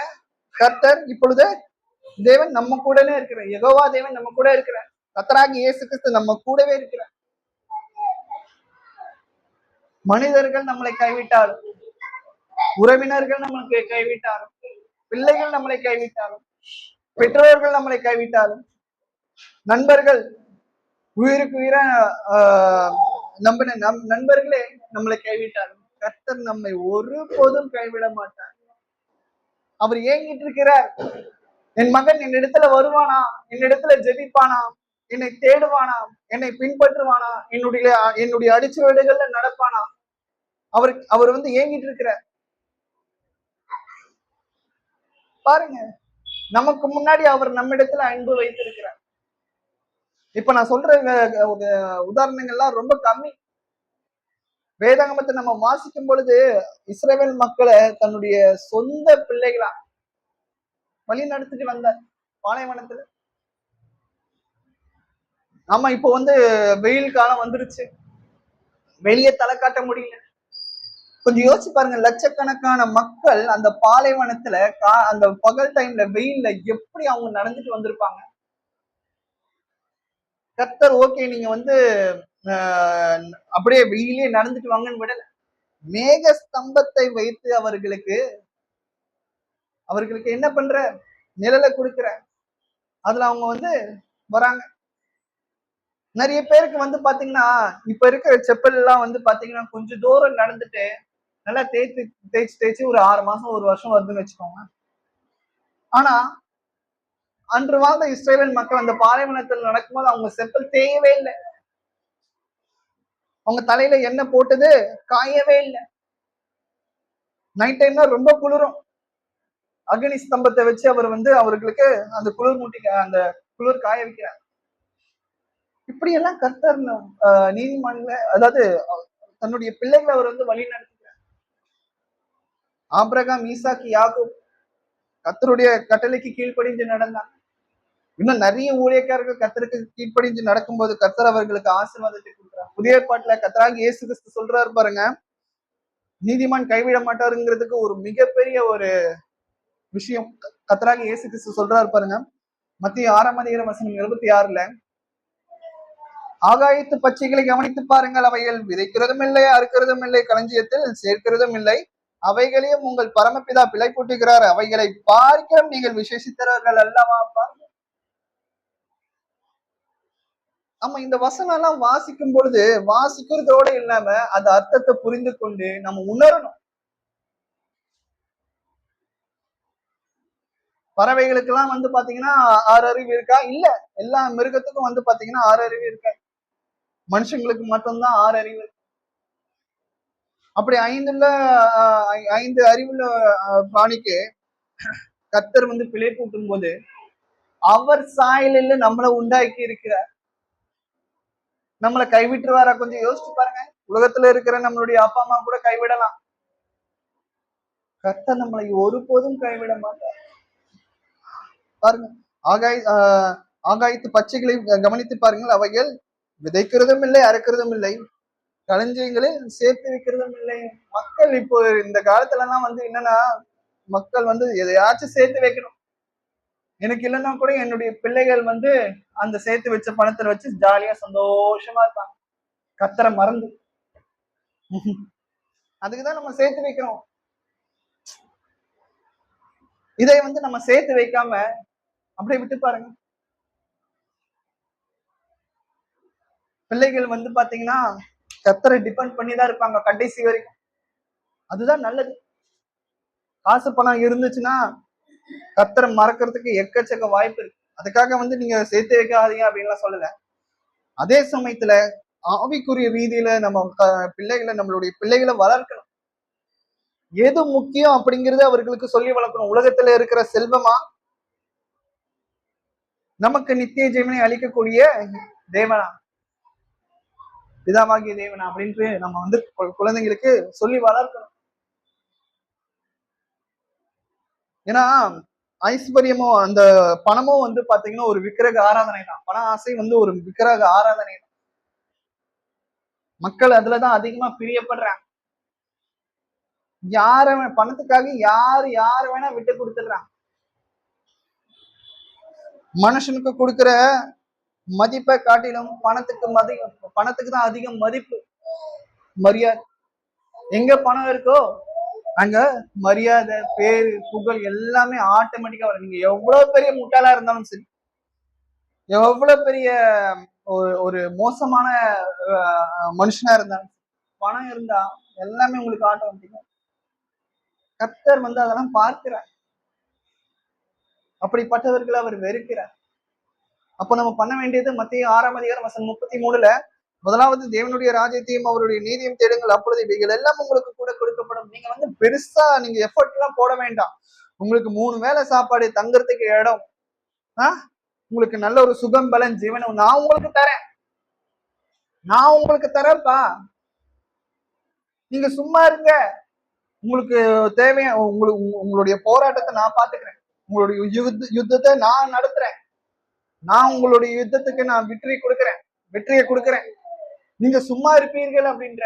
Speaker 1: கர்த்தர் இப்பொழுது தேவன் நம்ம கூடவே இருக்கிறார். யெகோவா தேவன் நம்ம கூட இருக்கிறார். கர்த்தராகிய இயேசு கிறிஸ்து நம்ம கூடவே இருக்கிறார். மனிதர்கள் நம்மளை கைவிட்டாலும், உறவினர்கள் நம்மளை கைவிட்டாலும், பிள்ளைகள் நம்மளை கைவிட்டாலும், பெற்றோர்கள் நம்மளை கைவிட்டாலும், நண்பர்கள் உயிருக்கு உயிர நண்பர்களே நம்மளை கைவிட்டாலும் கர்த்தர் நம்மை ஒருபோதும் கைவிட மாட்டார். அவர் ஏங்கிட்டு இருக்கிறார். என் மகன் என்னிடத்துல வருவானா, என்னிடத்துல ஜெபிப்பானா, என்னை தேடுவானா, என்னை பின்பற்றுவானா, என்னுடைய அடிச்சுவடுகள்ல நடப்பானா, அவர் வந்து ஏங்கிட்டு இருக்கிறார். பாருங்க, நமக்கு முன்னாடி அவர் நம்மிடத்துல அன்பு வைத்திருக்கிறார். இப்ப நான் சொல்ற உதாரணங்கள்லாம் ரொம்ப கம்மி. வேதாகமத்தை நம்ம வாசிக்கும் பொழுது இஸ்ரவேல் மக்களை தன்னுடைய சொந்த பிள்ளைகளா வழி நடத்திட்டு வந்தார் பாலைவனத்துல. ஆமா, இப்போ வந்து வெயில் காலம் வந்துருச்சு, வெளியே தலை காட்ட முடியல. கொஞ்சம் யோசிச்சு பாருங்க, லட்சக்கணக்கான மக்கள் அந்த பாலைவனத்துல அந்த பகல் டைம்ல வெயில்ல எப்படி அவங்க நடந்துட்டு வந்திருப்பாங்க. கர்த்தர் ஓகே நீங்க வந்து அப்படியே வெயிலே நடந்துட்டு வாங்கன்னு விடல. மேக ஸ்தம்பத்தை வைத்து அவர்களுக்கு என்ன பண்ற, நிழலை கொடுக்கிற. அதுல அவங்க வந்து வராங்க. நிறைய பேருக்கு வந்து பாத்தீங்கன்னா, இப்ப இருக்கிற செப்பல் எல்லாம் வந்து பாத்தீங்கன்னா கொஞ்சம் தூரம் நடந்துட்டு நல்லா தேய்ச்சு ஒரு 6 மாசம் 1 வருஷம் வருதுன்னு வச்சுக்கோங்க. ஆனா அன்று வாழ்ந்த இஸ்ரேல் மக்கள் அந்த பாலைவனத்தில் நடக்கும்போது அவங்க செப்பல் தேயவே இல்லை. அவங்க தலையில எண்ணெய் போட்டது காயவே இல்லை. நைட் டைம்ல ரொம்ப குளிரும். அக்னி ஸ்தம்பத்தை வச்சு அவர் வந்து அவர்களுக்கு அந்த அந்த குளிர் காய வைக்கிறார். இப்படி எல்லாம் கர்த்தர் நீதிமன்ற, அதாவது தன்னுடைய பிள்ளைகளை அவர் வந்து வழி நடத்துகிறார். ஆபிரகாம், ஈசாக்கு, யாக்கோபு கர்த்தருடைய கட்டளைக்கு கீழ்ப்படிஞ்சு நடந்தாங்க. இன்னும் நிறைய ஊழியக்காரர்கள் கர்த்தருக்கு கீழ்ப்படிஞ்சு நடக்கும்போது கர்த்தர் அவர்களுக்கு ஆசீர்வாதத்தை கொடுக்கிறார். புதிய ஏற்பாட்டுல கர்த்தராகிய இயேசு கிறிஸ்து சொல்றாரு பாருங்க, நீதிமான் கைவிட மாட்டாருங்கிறதுக்கு ஒரு மிகப்பெரிய ஒரு விஷயம் கர்த்தராகிய இயேசு கிறிஸ்து சொல்றாரு பாருங்க. மத்திய 6:26 ஆகாயத்து பச்சைகளை கவனித்து பாருங்கள், அவைகள் விதைக்கிறதும் இல்லை, அறுக்கிறதும் இல்லை, களஞ்சியத்தில் சேர்க்கிறதும் இல்லை, அவைகளையும் உங்கள் பரமபிதா பிழை கூட்டுகிறார், அவைகளை பார்க்க நீங்கள் விசேஷித்தவர்கள் அல்லவா. நம்ம இந்த வசனம் எல்லாம் வாசிக்கும் பொழுது வாசிக்கிறதோட இல்லாம அந்த அர்த்தத்தை புரிந்து கொண்டு நம்ம உணரணும். பறவைகளுக்கு எல்லாம் வந்து பாத்தீங்கன்னா 6 அறிவு இருக்கா? இல்ல. எல்லா மிருகத்துக்கும் வந்து பாத்தீங்கன்னா 6 அறிவு இருக்கா? மனுஷங்களுக்கு மட்டும்தான் 6 அறிவு. அப்படி 5 அறிவுள்ள பிராணிக்கு கர்த்தர் வந்து பிழை கூட்டும் போது அவர் சாயலில் நம்மளை உண்டாக்கி இருக்கிறார். நம்மளை கைவிட்டுருவாரா? கொஞ்சம் யோசிச்சு பாருங்க. உலகத்துல இருக்கிற நம்மளுடைய அப்பா அம்மா கூட கைவிடலாம். கர்த்தர் நம்மளை ஒருபோதும் கைவிட மாட்டார். பாருங்க, ஆகாயத்து பச்சைகளை கவனித்து பாருங்கள், அவைகள் விதைக்கிறதும் இல்லை, அறுக்கிறதும் இல்லை, களஞ்சியங்களில் சேர்த்து வைக்கிறதும் இல்லை. மக்கள் இப்போ இந்த காலத்துல எல்லாம் வந்து என்னன்னா, மக்கள் வந்து எதையாச்சும் சேர்த்து வைக்கணும். எனக்கு இல்லைன்னா கூட என்னுடைய பிள்ளைகள் வந்து அந்த சேர்த்து வச்ச பணத்துல வச்சு ஜாலியா சந்தோஷமா இருப்பாங்க, கர்த்தரை மறந்து. அதுக்குதான் நம்ம சேர்த்து வைக்கிறோம். இதை வந்து நம்ம சேர்த்து வைக்காம அப்படியே விட்டு பாருங்க. பிள்ளைகள் வந்து பாத்தீங்கன்னா கர்த்தரை டிபெண்ட் பண்ணிதான் இருப்பாங்க கடைசி வரைக்கும். அதுதான் நல்லது. காசு பணம் இருந்துச்சுன்னா கர்த்தரை மறக்கிறதுக்கு எக்கச்சக்க வாய்ப்பு இருக்கு. அதுக்காக வந்து நீங்க சேர்த்து வைக்காதீங்க அப்படின்லாம் சொல்லல. அதே சமயத்துல ஆவிக்குரிய ரீதியில நம்ம நம்மளுடைய பிள்ளைகளை வளர்க்கணும். எது முக்கியம் அப்படிங்கறத அவர்களுக்கு சொல்லி வளர்க்கணும். உலகத்துல இருக்கிற செல்வமா, நமக்கு நித்திய ஜீவனை அளிக்கக்கூடிய தேவனா, பிதாவாகிய தேவனா அப்படின்ட்டு நம்ம வந்து குழந்தைங்களுக்கு சொல்லி வளர்க்கணும். ஏன்னா ஐஸ்வர்யமும் அந்த பணமும் வந்து பாத்தீங்கன்னா ஒரு விக்கிரக ஆராதனை தான். பண ஆசை வந்து ஒரு விக்கிரக ஆராதனை தான். மக்கள் அதுலதான் அதிகமா பிரியப்படுறாங்க. பணத்துக்காக யாரு வேணா விட்டு கொடுத்துடுறாங்க. மனுஷனுக்கு கொடுக்கிற மதிப்பை காட்டிலும் பணத்துக்கு தான் அதிகம் மதிப்பு, மரியாதை. எங்க பணம் இருக்கோ அங்க மரியாதை, பேரு, புகழ் எல்லாமே ஆட்டோமேட்டிக்கா வரும். நீங்க எவ்வளவு பெரிய முட்டாளா இருந்தாலும் சரி, எவ்வளவு பெரிய ஒரு மோசமான மனுஷனா இருந்தாலும், பணம் இருந்தா எல்லாமே உங்களுக்கு ஆட்டோமேட்டிக்கா. கர்த்தர் வந்து அதெல்லாம் பார்க்கிறார். அப்படிப்பட்டவர்களை அவர் வெறுக்கிறார். அப்ப நம்ம பண்ண வேண்டியது மத்திய 6:33 முதலாவது தேவனுடைய ராஜ்யத்தையும் அவருடைய நீதியும் தேடுங்கள், அப்பொழுது இவைகள் எல்லாம் உங்களுக்கு கூட கொடுக்கப்படும். நீங்க வந்து பெருசா நீங்க எஃபர்ட் எல்லாம் போட வேண்டாம். உங்களுக்கு 3 வேளை சாப்பாடு, தங்குறதுக்கு இடம், உங்களுக்கு நல்ல ஒரு சுகம், பலன், ஜீவனம் நான் உங்களுக்கு தரேன்ப்பா. நீங்க சும்மா இருங்க. உங்களுக்கு தேவையான உங்களுடைய போராட்டத்தை நான் பாத்துக்கிறேன். உங்களுடைய யுத்தத்தை நான் நடத்துறேன். நான் உங்களுடைய யுத்தத்துக்கு நான் வெற்றியை கொடுக்கிறேன். நீங்க சும்மா இருப்பீர்கள் அப்படின்ற.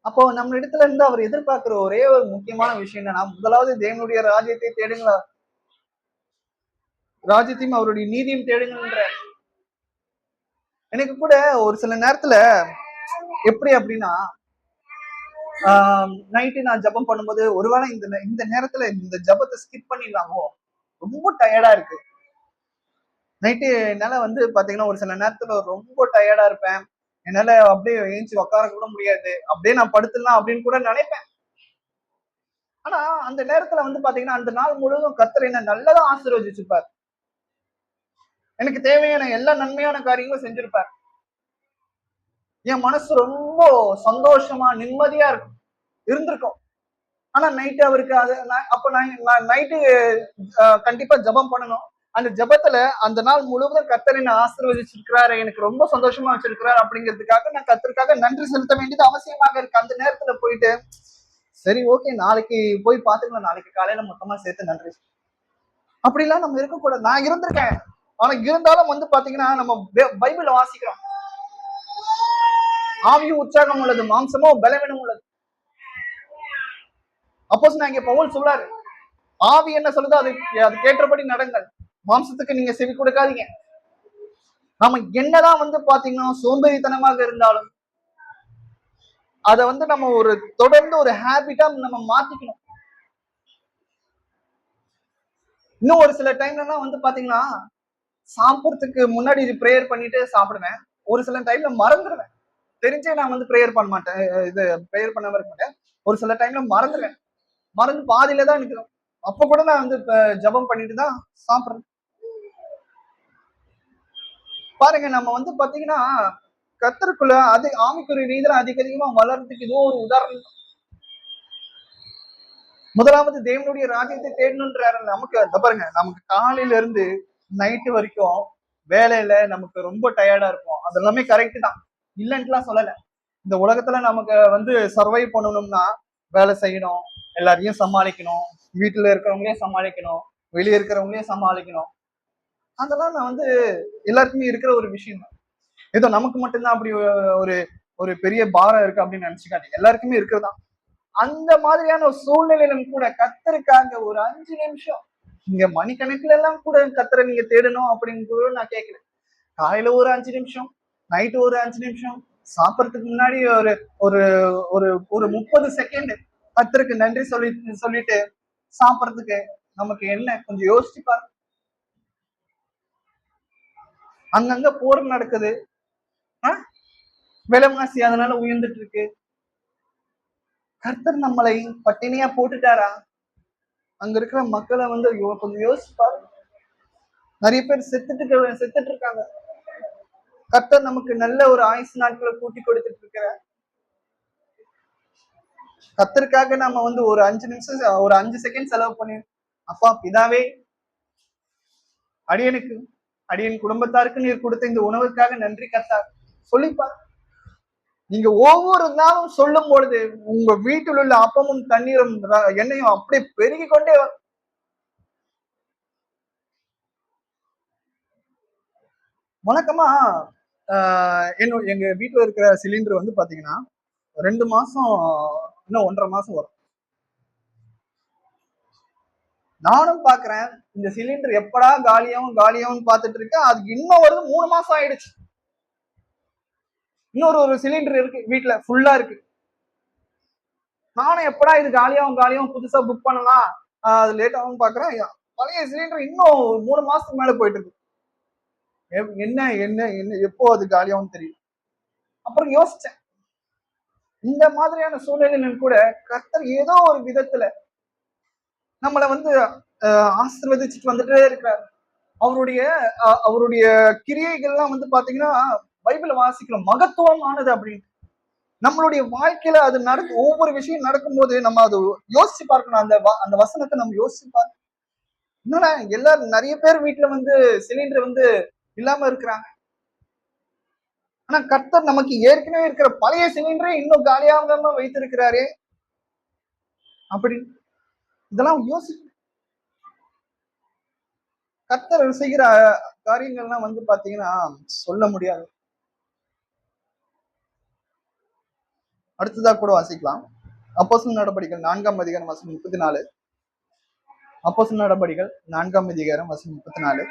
Speaker 1: அப்போ நம்ம இடத்துல இருந்து அவர் எதிர்பார்க்கிற ஒரே ஒரு முக்கியமான விஷயம் என்னன்னா, முதலாவது தேவனுடைய ராஜ்யத்தை தேடுங்களா, ராஜ்யத்தையும் அவருடைய நீதியும் தேடுங்கன்ற. எனக்கு கூட ஒரு சில நேரத்துல எப்படி அப்படின்னா, நைட்டு நான் ஜபம் பண்ணும்போது ஒருவேளை இந்த நேரத்துல இந்த ஜபத்தை ஸ்கிப் பண்ணிடலாமோ, ரொம்ப டயர்டா இருக்கு. நைட்டு என்னால வந்து பாத்தீங்கன்னா ஒரு சில நேரத்துல ரொம்ப டயர்டா இருப்பேன். என்னால அப்படியே ஏஞ்சி உட்கார கூட முடியாது. அப்படியே நான் படுத்துடலாம் அப்படின்னு கூட நினைப்பேன். ஆனா அந்த நேரத்துல வந்து பாத்தீங்கன்னா அந்த நாள் முழுவதும் கர்த்தர் என்ன நல்லதா ஆசீர்வதிச்சிருப்பார். எனக்கு தேவையான எல்லா நன்மையான காரியங்களும் செஞ்சிருப்பார். என் மனசு ரொம்ப சந்தோஷமா நிம்மதியா இருக்கும் இருந்திருக்கும். ஆனா நைட்டு அவருக்கு அது அப்ப நான் நைட்டு கண்டிப்பா ஜபம் பண்ணணும். அந்த ஜபத்துல அந்த நாள் முழுவதும் கர்த்தர் என்ன ஆசீர்வதிச்சிருக்கிறாரு, எனக்கு ரொம்ப சந்தோஷமா வச்சிருக்கிறாரு அப்படிங்கிறதுக்காக நான் கர்த்தருக்காக நன்றி செலுத்த வேண்டியது அவசியமாக இருக்கு. அந்த நேரத்துல போயிட்டு சரி ஓகே நாளைக்கு போய் பாத்துக்கலாம், நாளைக்கு காலையில மொத்தமா சேர்த்து நன்றி அப்படிலாம் நம்ம இருக்கக்கூடாது. நான் இருந்திருக்கேன். ஆனா இருந்தாலும் வந்து பாத்தீங்கன்னா நம்ம பைபிள வாசிக்கிறோம். ஆவியும் உற்சாகம் உள்ளது, மாம்சமோ பலவீனம் உள்ளது. அப்போஸ்தலனாகிய பவுல் சொல்றாரு, ஆவி என்ன சொல்லுதோ அது கேட்டபடி நடங்கள், மாம்சத்துக்கு நீங்க செவி கொடுக்காதீங்க. நம்ம என்னதான் வந்து பாத்தீங்கன்னா சோம்பேறித்தனமாக இருந்தாலும் அதை வந்து நம்ம ஒரு தொடர்ந்து ஒரு ஹேபிட்டா நம்ம மாத்திக்கணும். இன்னும் ஒரு சில டைம்லாம் வந்து பாத்தீங்கன்னா சாப்பிட்றதுக்கு முன்னாடி ப்ரேயர் பண்ணிட்டு சாப்பிடுவேன். ஒரு சில டைம்ல மறந்துடுவேன். தெரிஞ்சே நான் வந்து ப்ரேயர் பண்ண மாட்டேன். இது ப்ரேயர் பண்ணாம இருக்க மாட்டேன். ஒரு சில டைம்ல மறந்துடுவேன். மறந்து பாதியில தான் நிக்கிறோம். அப்ப கூட நான் வந்து ஜபம் பண்ணிட்டு தான் சாப்பிடுறேன். பாருங்க நம்ம வந்து பாத்தீங்கன்னா கர்த்தருக்குள்ள ஆவிக்குரிய ரீதியில அதிகமா வளர்றதுக்கு இதோ ஒரு உதாரணம். முதலாவது தேவனுடைய ராஜ்யத்தை தேடணுன்றாரு. நமக்கு பாருங்க, நமக்கு காலையில இருந்து நைட்டு வரைக்கும் வேலையில நமக்கு ரொம்ப டயர்டா இருக்கும். அது எல்லாமே கரெக்ட் தான், இல்லைன்ட்டுலாம் சொல்லல. இந்த உலகத்துல நமக்கு வந்து சர்வை பண்ணணும்னா வேலை செய்யணும், எல்லாரையும் சமாளிக்கணும், வீட்டுல இருக்கிறவங்களையும் சமாளிக்கணும், வெளியே இருக்கிறவங்களையும் சமாளிக்கணும். அதெல்லாம் நான் வந்து எல்லாருக்குமே இருக்கிற ஒரு விஷயம் தான். ஏதோ நமக்கு மட்டும்தான் அப்படி ஒரு ஒரு பெரிய பாரம் இருக்கு அப்படின்னு நினைச்சுக்காதீங்க, எல்லாருக்குமே இருக்கிறதா. அந்த மாதிரியான ஒரு சூழ்நிலையிலும் கூட கர்த்தருக்காக ஒரு 5 நிமிஷம், நீங்க மணிக்கணக்குல எல்லாம் கூட கர்த்தரை நீங்க தேடணும் அப்படின்னு கூட நான் கேட்கிறேன். காலையில ஒரு 5 நிமிஷம், நைட்டு ஒரு 5 நிமிஷம், சாப்பிடறதுக்கு முன்னாடி ஒரு ஒரு ஒரு ஒரு 30 செகண்ட் கர்த்தருக்கு நன்றி சொல்லிட்டு சாப்பிடறதுக்கு நமக்கு என்ன கொஞ்சம் யோசிச்சு பாருங்க. அங்கங்க போர் நடக்குது, விலைவாசி அதனால உயர்ந்துட்டு இருக்கு. கர்த்தர் நம்மளை பட்டினியா போட்டுட்டாரா? அங்க இருக்கிற மக்களை வந்து கொஞ்சம் யோசிச்சு பாருங்க. நிறைய பேர் செத்துட்டு இருக்காங்க. கர்த்தர் நமக்கு நல்ல ஒரு ஆயுசு நாட்களை கூட்டி கொடுத்துட்டு இருக்கிற கர்த்தருக்காக நம்ம வந்து ஒரு 5 நிமிஷம் ஒரு 5 செகண்ட் செலவு பண்ணி, அப்பா பிதாவே, அடியன் குடும்பத்தாருக்கு நீர் கொடுத்த இந்த உணவுக்காக நன்றி கர்த்தர் சொல்லிப்பார். நீங்க ஒவ்வொரு நாளும் சொல்லும் பொழுது உங்க வீட்டில் உள்ள அப்பமும் தண்ணீரும் எண்ணெயும் அப்படியே பெருகி கொண்டே வரும். வழக்கமா எங்க வீட்டுல இருக்கிற சிலிண்டர் வந்து பாத்தீங்கன்னா 2 மாசம், இன்னும் 1.5 மாசம் வரும். நானும் பாக்குறேன் இந்த சிலிண்டர் எப்படா காலியாவும் பாத்துட்டு இருக்கேன். அதுக்கு இன்னும் வருது 3 மாசம் ஆயிடுச்சு. இன்னொரு சிலிண்டர் இருக்கு வீட்டுல, ஃபுல்லா இருக்கு. நானும் எப்படா இது காலியாவும் புதுசா புக் பண்ணலாம், அது லேட் ஆகும் பாக்குறேன். பழைய சிலிண்டர் இன்னும் 3 மாசத்துக்கு மேல போயிட்டு இருக்கு. என்ன என்ன என்ன எப்போ அது காலியாகும் தெரியும். அப்புறம் யோசிச்சேன், இந்த மாதிரியான சூழ்நிலையிலும் கூட கர்த்தர் ஏதோ ஒரு விதத்துல நம்மளை வந்து ஆசீர்வதிச்சுட்டு வந்துட்டே இருக்கிறார். அவருடைய கிரியைகள்லாம் வந்து பாத்தீங்கன்னா பைபிள வாசிக்கிறோம், மகத்துவமானது அப்படின்னு. நம்மளுடைய வாழ்க்கையில அது ஒவ்வொரு விஷயம் நடக்கும்போது நம்ம அது யோசிச்சு பார்க்கணும். அந்த வசனத்தை நம்ம யோசிச்சு பார்க்கணும். என்னன்னா எல்லாரும் நிறைய பேர் வீட்டுல வந்து சிலிண்டர் வந்து இல்லாம இருக்கிறாங்க. ஆனா கர்த்தர் நமக்கு ஏற்கனவே இருக்கிற பழைய சிலிண்டரை இன்னும் காலியாகாம வைத்திருக்கிறாரே அப்படி. இதெல்லாம் யோசிக்க, கர்த்தர் செய்கிற காரியங்கள்லாம் வந்து பாத்தீங்கன்னா சொல்ல முடியாது. அடுத்ததா கூட வாசிக்கலாம். அப்போஸ்தலர் நடபடிகள் 4ஆம் அதிகாரம் வசனம் 34. அப்போஸ்தலர் நடபடிகள் 4ஆம் அதிகாரம் வசனம் 34.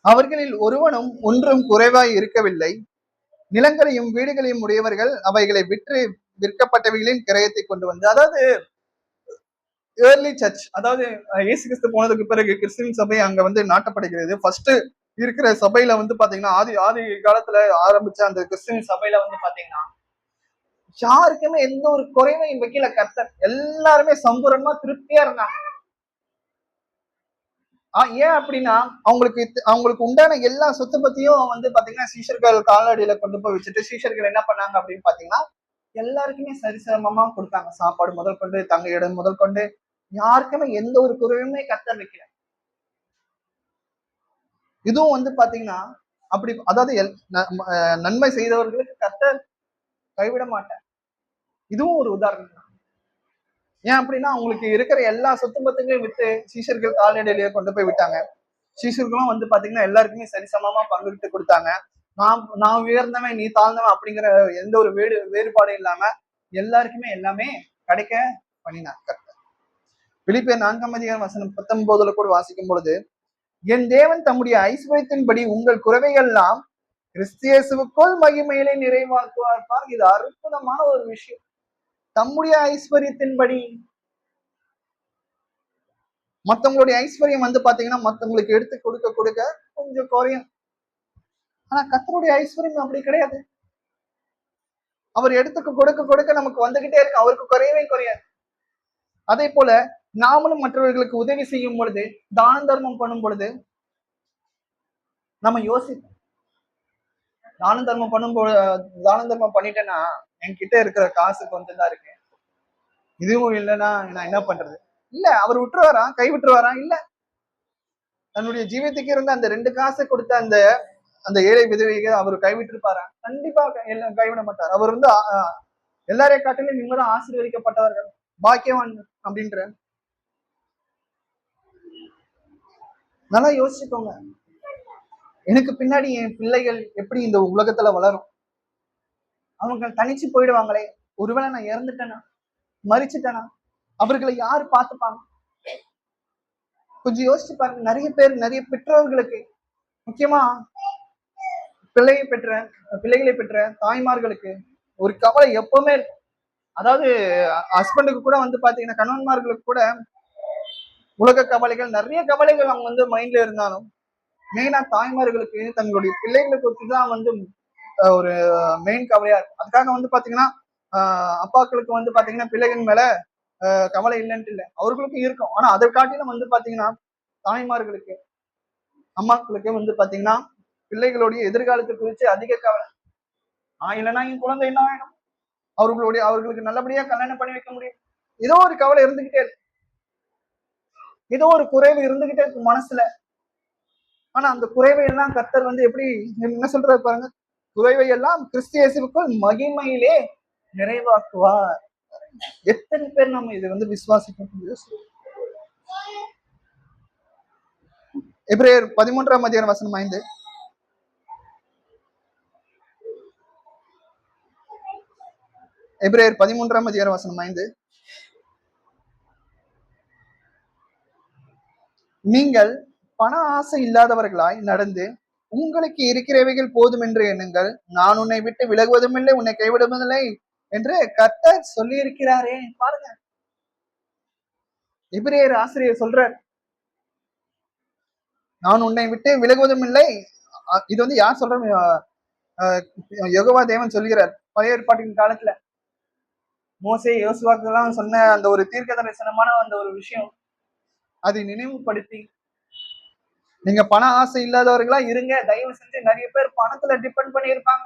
Speaker 1: அவர்களில் ஒருவனும் ஒன்றும் குறைவாய் இருக்கவில்லை. நிலங்களையும் வீடுகளையும் உடையவர்கள் அவைகளை விற்று விற்கப்பட்டவைகளின் கிரயத்தை கொண்டு வந்து, அதாவது ஏர்லி சர்ச், அதாவது இயேசு கிறிஸ்து போனதுக்கு பிறகு கிறிஸ்டின் சபை அங்க வந்து நாட்டப்படுகிறது. ஃபர்ஸ்ட் இருக்கிற சபையில வந்து பாத்தீங்கன்னா ஆதி ஆதி காலத்துல ஆரம்பிச்ச அந்த கிறிஸ்டின் சபையில வந்து பாத்தீங்கன்னா யாருக்குமே எந்த ஒரு குறைவையும் வைக்கல கர்த்தர். எல்லாருமே சம்பூரணமா திருப்தியா இருந்தாங்க. ஏன் அப்படின்னா அவங்களுக்கு உண்டான எல்லா சொத்து பத்தியும் வந்து பாத்தீங்கன்னா சீஷர்கள் காலடியில கொண்டு போய் வச்சுட்டு சீஷர்கள் என்ன பண்ணாங்க அப்படின்னு பாத்தீங்கன்னா எல்லாருக்குமே சரிசமமா கொடுத்தாங்க. சாப்பாடு முதல் கொண்டு, தங்க இடம் முதல் கொண்டு, யாருக்குமே எந்த ஒரு குறைவுமே கர்த்தர் வைக்கல. இதுவும் வந்து பாத்தீங்கன்னா அப்படி, அதாவது நன்மை செய்தவர்களுக்கு கர்த்தர் கைவிட மாட்டார். இதுவும் ஒரு உதாரணம் தான். ஏன் அப்படின்னா அவங்களுக்கு இருக்கிற எல்லா சொத்து பத்துகளையும் வித்து சீஷர்கள் கால்நடையிலேயே கொண்டு போய் விட்டாங்க. சீஷர்களும் வந்து பாத்தீங்கன்னா எல்லாருக்குமே சரிசமமா பங்கிட்டு கொடுத்தாங்க. நான் உயர்ந்தவன் நீ தாழ்ந்தவன் அப்படிங்கிற எந்த ஒரு வேறுபாடும் இல்லாம எல்லாருக்குமே எல்லாமே கிடைக்க பண்ணினார் கர்த்தர். பிலிப்பியர் 4:19 கூட வாசிக்கும் பொழுது, என் தேவன் தம்முடைய ஐஸ்வர்யத்தின்படி உங்கள் குறைவைகள் எல்லாம் கிறிஸ்தியேசுவுக்குள் மகிமையிலே நிறைவாக்குவார். இது அற்புதமான ஒரு விஷயம். தம்முடைய ஐஸ்வர்யத்தின்படி. மத்தவங்களுடைய ஐஸ்வர்யம் வந்து பாத்தீங்கன்னா மத்தவங்களுக்கு எடுத்து கொடுக்க கொடுக்க கொஞ்சம் குறையும். ஆனா கர்த்தருடைய ஐஸ்வர்யம் அப்படி கிடையாது. அவர் எடுத்துக்க கொடுக்க கொடுக்க நமக்கு வந்துகிட்டே இருக்கு. அவருக்கு குறையவே குறையாது. அதே போல நாமளும் மற்றவர்களுக்கு உதவி செய்யும் பொழுது, தான தர்மம் பண்ணும் பொழுது நம்ம யோசிப்போம். தான தர்மம் பண்ணிட்டேன்னா என்கிட்ட இருக்கிற காசு கொஞ்சம் தான் இருக்கு, இதுவும் இல்லைன்னா நான் என்ன பண்றது? இல்ல, அவர் விட்டுருவாரா? கை விட்டுருவாரா? இல்ல. தன்னுடைய ஜீவியத்துக்கு இருந்த அந்த 2 காசை கொடுத்த அந்த ஏழை விதவைக்கு அவர் கைவிட்டிருப்பாரா? கண்டிப்பா கைவிட மாட்டார். அவர் வந்து எல்லாரையும் காட்டிலும் இவங்க தான் ஆசீர்வதிக்கப்பட்டவர்கள், பாக்கியவான் அப்படின்ற. நல்லா யோசிச்சுக்கோங்க. எனக்கு பின்னாடி என் பிள்ளைகள் எப்படி இந்த உலகத்துல வளரும்? அவங்க தனிச்சு போயிடுவாங்களே, ஒருவேளை நான் இறந்துட்டேனா, மறிச்சுட்டேனா, அவர்களை யாரு பார்த்துப்பாங்க? கொஞ்சம் யோசிச்சு பாருங்க. நிறைய பெற்றோர்களுக்கு, முக்கியமா பிள்ளைகளை பெற்ற தாய்மார்களுக்கு ஒரு கவலை எப்பவுமே இருக்கும். அதாவது ஹஸ்பண்டுக்கு கூட வந்து பாத்தீங்கன்னா, கணவன்மார்களுக்கு கூட உலக கவலைகள், நிறைய கவலைகள் அவங்க வந்து மைண்ட்ல இருந்தாலும், மெயினா தாய்மார்களுக்கு தங்களுடைய பிள்ளைகளை குறித்து தான் வந்து ஒரு மெயின் கவலையா இருக்கும். அதுக்காக வந்து பாத்தீங்கன்னா அப்பாக்களுக்கு வந்து பாத்தீங்கன்னா பிள்ளைகள் மேல கவலை இல்லைன்ட்டு இல்லை, அவர்களுக்கும் இருக்கும். ஆனா அதை காட்டிலும் வந்து பாத்தீங்கன்னா தாய்மார்களுக்கு, அம்மாக்களுக்கு வந்து பாத்தீங்கன்னா பிள்ளைகளுடைய எதிர்காலத்தை குறித்து அதிக கவலை. இல்லைன்னா என் குழந்தை என்ன வேணும், அவர்களுக்கு நல்லபடியா கல்யாணம் பண்ணி வைக்க முடியும், ஏதோ ஒரு கவலை இருந்துகிட்டே இருக்கு, ஏதோ ஒரு குறைவு இருந்துகிட்டே இருக்கு மனசுல. ஆனா அந்த குறைவை எல்லாம் கர்த்தர் வந்து எப்படி என்ன சொல்றாரு பாருங்க, குறைவை எல்லாம் கிறிஸ்து இயேசுவுக்குள் மகிமையிலே நிறைவாக்குவார். எத்தனை பேர் நம்ம இதை வந்து விசுவாசிக்க? எபிரேயர் 13:5. எபிரேயர் 13:5. நீங்கள் பண ஆசை இல்லாதவர்களாய் நடந்து உங்களுக்கு இருக்கிறவைகள் போதும் என்று எண்ணுங்கள். நான் உன்னை விட்டு விலகுவதும் இல்லை, உன்னை கைவிடுவதில்லை என்று கர்த்தர் சொல்லி இருக்கிறாரே. பாருங்க, எபிரேயர் ஆசிரியர் சொல்றார், நான் உன்னை விட்டு விலகுவதும் இல்லை. இது வந்து யார் சொல்ற? யெகோவா தேவன் சொல்கிறார். பழைய ஏற்பாட்டின் காலத்துல மோசே யோசுவாக்கெல்லாம் சொன்ன அந்த ஒரு தீர்க்க தரிசனமான அந்த ஒரு விஷயம், அதை நினைவுபடுத்தி, நீங்க பண ஆசை இல்லாதவர்களா இருங்க. தயவு செஞ்சு, நிறைய பேர் பணத்துல டிபெண்ட் பண்ணி இருப்பாங்க.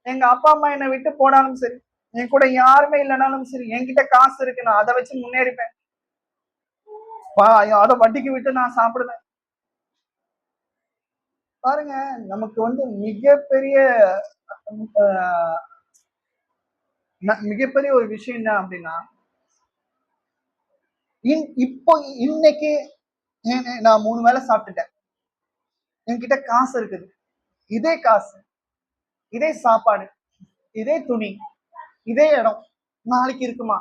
Speaker 1: எங்க அப்பா அம்மா என்னை விட்டு போனாலும் சரி, என் கூட யாருமே இல்லைனாலும் சரி, என்கிட்ட காசு இருக்கு, நான் அதை வச்சு முன்னேறிப்பேன், அதை வட்டிக்கு விட்டு நான் சாப்பிடுவேன். பாருங்க, நமக்கு வந்து மிகப்பெரிய ஒரு விஷயம் என்ன அப்படின்னா, இப்போ இன்னைக்கு நான் 3 வேளை சாப்பிட்டுட்டேன், என்கிட்ட காசு இருக்குது. இதே காசு, இதே சாப்பாடு, இதே துணி, இதே இடம் நாளைக்கு இருக்குமா?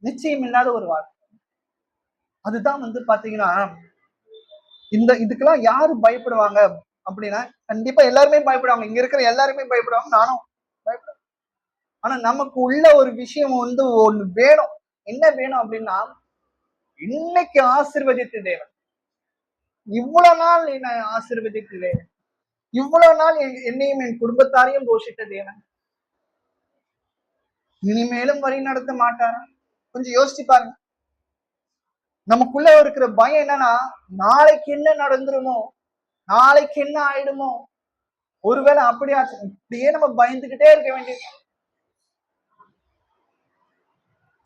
Speaker 1: நிச்சயம் இல்லாத ஒரு வாழ்க்கை. அதுதான் வந்து பாத்தீங்கன்னா இதுக்கெல்லாம் யாரு பயப்படுவாங்க அப்படின்னா, கண்டிப்பா எல்லாருமே பயப்படுவாங்க. இங்க இருக்கிற எல்லாருமே பயப்படுவாங்க. நானும் பயப்படுவேன். ஆனா நமக்கு உள்ள ஒரு விஷயம் வந்து ஒண்ணு வேணும். என்ன வேணும் அப்படின்னா, இன்னைக்கு ஆசீர்வதித்த தேவன், இவ்வளவு நாள் என்னை ஆசீர்வதித்த தேவன், இவ்வளவு நாள் என்னையும் என் குடும்பத்தாரையும் போஷித்த தேவன் இனிமேலும் வழி நடத்த மாட்டாரா? கொஞ்சம் யோசிச்சு பாருங்க. நமக்குள்ள இருக்கிற பயம் என்னன்னா, நாளைக்கு என்ன நடந்துருமோ, நாளைக்கு என்ன ஆயிடுமோ, ஒருவேளை அப்படியா, இப்படியே நம்ம பயந்துகிட்டே இருக்க வேண்டியது.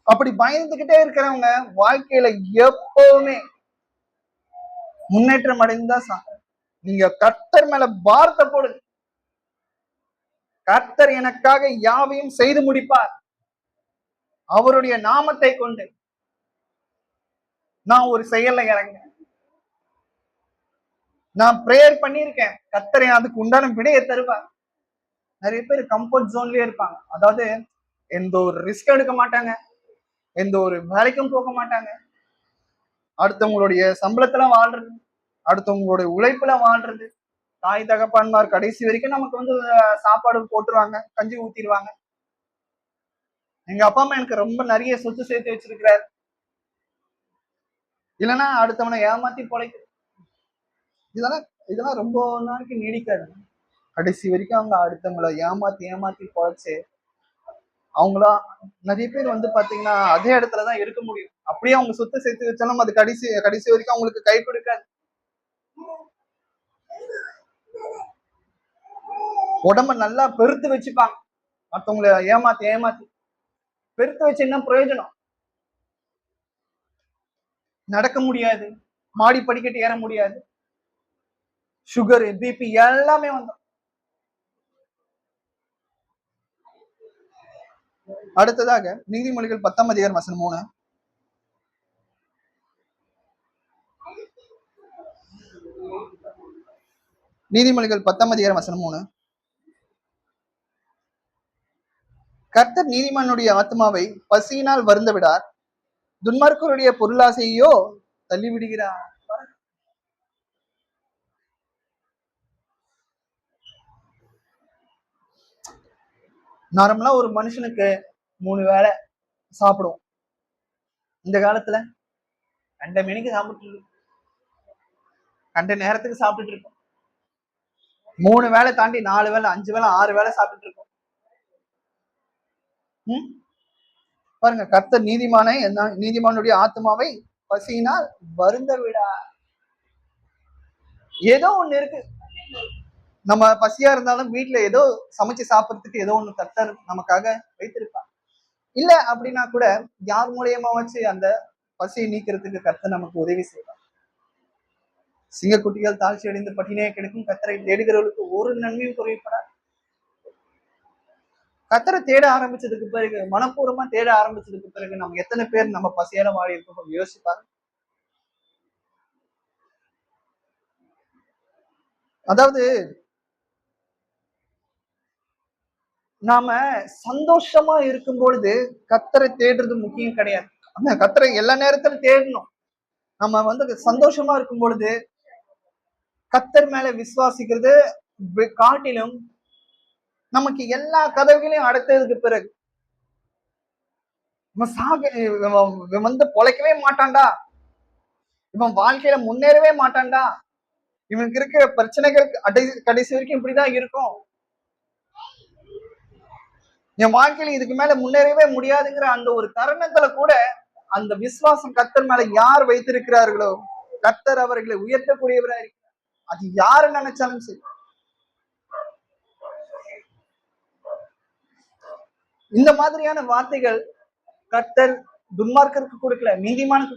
Speaker 1: அப்படி பயந்துகிட்டே இருக்கிறவங்க வாழ்க்கையில எப்பவுமே முன்னேற்றம் அடைந்துதான் சாங்க. நீங்க கர்த்தர் மேல பாரத்தை போடுங்க. கர்த்தர் எனக்காக யாவையும் செய்து முடிப்பார். அவருடைய நாமத்தை கொண்டு நான் ஒரு செயல்ல இறங்கினேன். நான் பிரேயர் பண்ணியிருக்கேன். கர்த்தர் அதுக்கு உண்டான விடையை தருவார். நிறைய பேர் கம்ஃபர்ட் ஜோன்லயே இருப்பாங்க. அதாவது எந்த ஒரு ரிஸ்க் எடுக்க மாட்டாங்க, எந்த ஒரு வேலைக்கும் போக மாட்டாங்க, அடுத்தவங்களுடைய சம்பளத்துல வாழ்றது, அடுத்தவங்களுடைய உழைப்புல வாழ்றது. தாய் தகப்பான்மார் கடைசி வரைக்கும் நமக்கு வந்து சாப்பாடு போட்டுருவாங்க, கஞ்சி ஊத்திடுவாங்க. எங்க அப்பா அம்மா எனக்கு ரொம்ப நிறைய சொத்து சேர்த்து வச்சிருக்கிறாரு. இல்லைன்னா அடுத்தவனை ஏமாத்தி பொழைக்க. இதெல்லாம் இதெல்லாம் ரொம்ப நாளைக்கு நீடிக்காது. கடைசி வரைக்கும் அவங்க அடுத்தவங்களை ஏமாத்தி ஏமாத்தி பொழைச்சு அவங்களா நிறைய பேர் வந்து பாத்தீங்கன்னா அதே இடத்துலதான் இருக்க முடியும். அப்படியே அவங்க சொத்து சேர்த்து வச்சாலும் அது கடைசி கடைசி வரைக்கும் அவங்களுக்கு கை கொடுக்காது. உடம்ப நல்லா பெருத்து வச்சுப்பாங்க, மத்தவங்களை ஏமாத்தி ஏமாத்தி. பெருத்து வச்சு என்ன பிரயோஜனம்? நடக்க முடியாது, மாடி படிக்கட்டு ஏற முடியாது, சுகரு பிபி எல்லாமே வந்தோம். அடுத்ததாக நீதிமொழிகள் 10:3. நீதிமொழிகள் 10:3. கர்த்தர் நீதிமானுடைய ஆத்மாவை பசியினால் வருந்த விடார், துன்மார்க்கருடைய பொருளாசையோ தள்ளிவிடுகிறார். நார்மலா ஒரு மனுஷனுக்கு 3 வேளை சாப்பிடுவோம். இந்த காலத்துல கண்ட மணிக்கு சாப்பிட்டு கண்ட நேரத்துக்கு சாப்பிட்டுட்டு இருக்கோம். 3 வேளை தாண்டி 4 வேளை 5 வேளை 6 வேளை சாப்பிட்டுட்டு இருக்கோம். பாருங்க, கர்த்தர் நீதிமானுடைய ஆத்மாவை பசியினால் வருந்த விடா. ஏதோ ஒண்ணு இருக்கு, நம்ம பசியா இருந்தாலும் வீட்டுல ஏதோ சமைச்சு சாப்பிடறதுக்கு ஏதோ ஒண்ணு கர்த்தர் நமக்காக வைத்திருப்பார். இல்ல அப்படின்னா கூட யார் மூலியமா வச்சு அந்த பசியை நீக்கிறதுக்கு கர்த்தர் நமக்கு உதவி செய்வார். சிங்கக்குட்டிகள் தாழ்ச்சி அடைந்து பட்டினியை கிடைக்கும், கர்த்தரை தேடுகிறவர்களுக்கு ஒரு நன்மையும் குறைப்படாது. கர்த்தரை தேட ஆரம்பிச்சதுக்கு பிறகு, மனப்பூர்வமா தேட ஆரம்பிச்சதுக்கு பிறகு நம்ம எத்தனை பேர் நம்ம பசியால வாழி இருக்கோம் யோசிப்பாங்க. அதாவது நாம சந்தோஷமா இருக்கும் பொழுது கர்த்தரை தேடுறது முக்கியம் கிடையாது. அந்த கர்த்தரை எல்லா நேரத்திலும் தேடணும். நம்ம வந்து சந்தோஷமா இருக்கும் பொழுது கர்த்தர் மேல விசுவாசிக்கிறது காட்டிலும் நமக்கு எல்லா கதவுகளையும் அடைத்ததுக்கு பிறகு இவன் வந்து பொழைக்கவே மாட்டான்டா, இவன் வாழ்க்கையில முன்னேறவே மாட்டான்டா, இவனுக்கு இருக்கிற பிரச்சனைகள் கடைசி வரைக்கும் இப்படிதான் இருக்கும், என் வாழ்க்கையில இதுக்கு மேல முன்னேறவே முடியாதுங்கிற அந்த ஒரு தருணத்துல கூட அந்த விசுவாசம் கர்த்தர் மேல யார் வைத்திருக்கிறார்களோ கர்த்தர் அவர்களை உயர்த்தக்கூடியவரா இருக்கிறார். அது யாரு நினைச்சாலும் சரி. இந்த மாதிரியான வார்த்தைகள் கர்த்தர் துன்மார்க்கருக்கு கொடுக்கல, நீதிமானுக்கு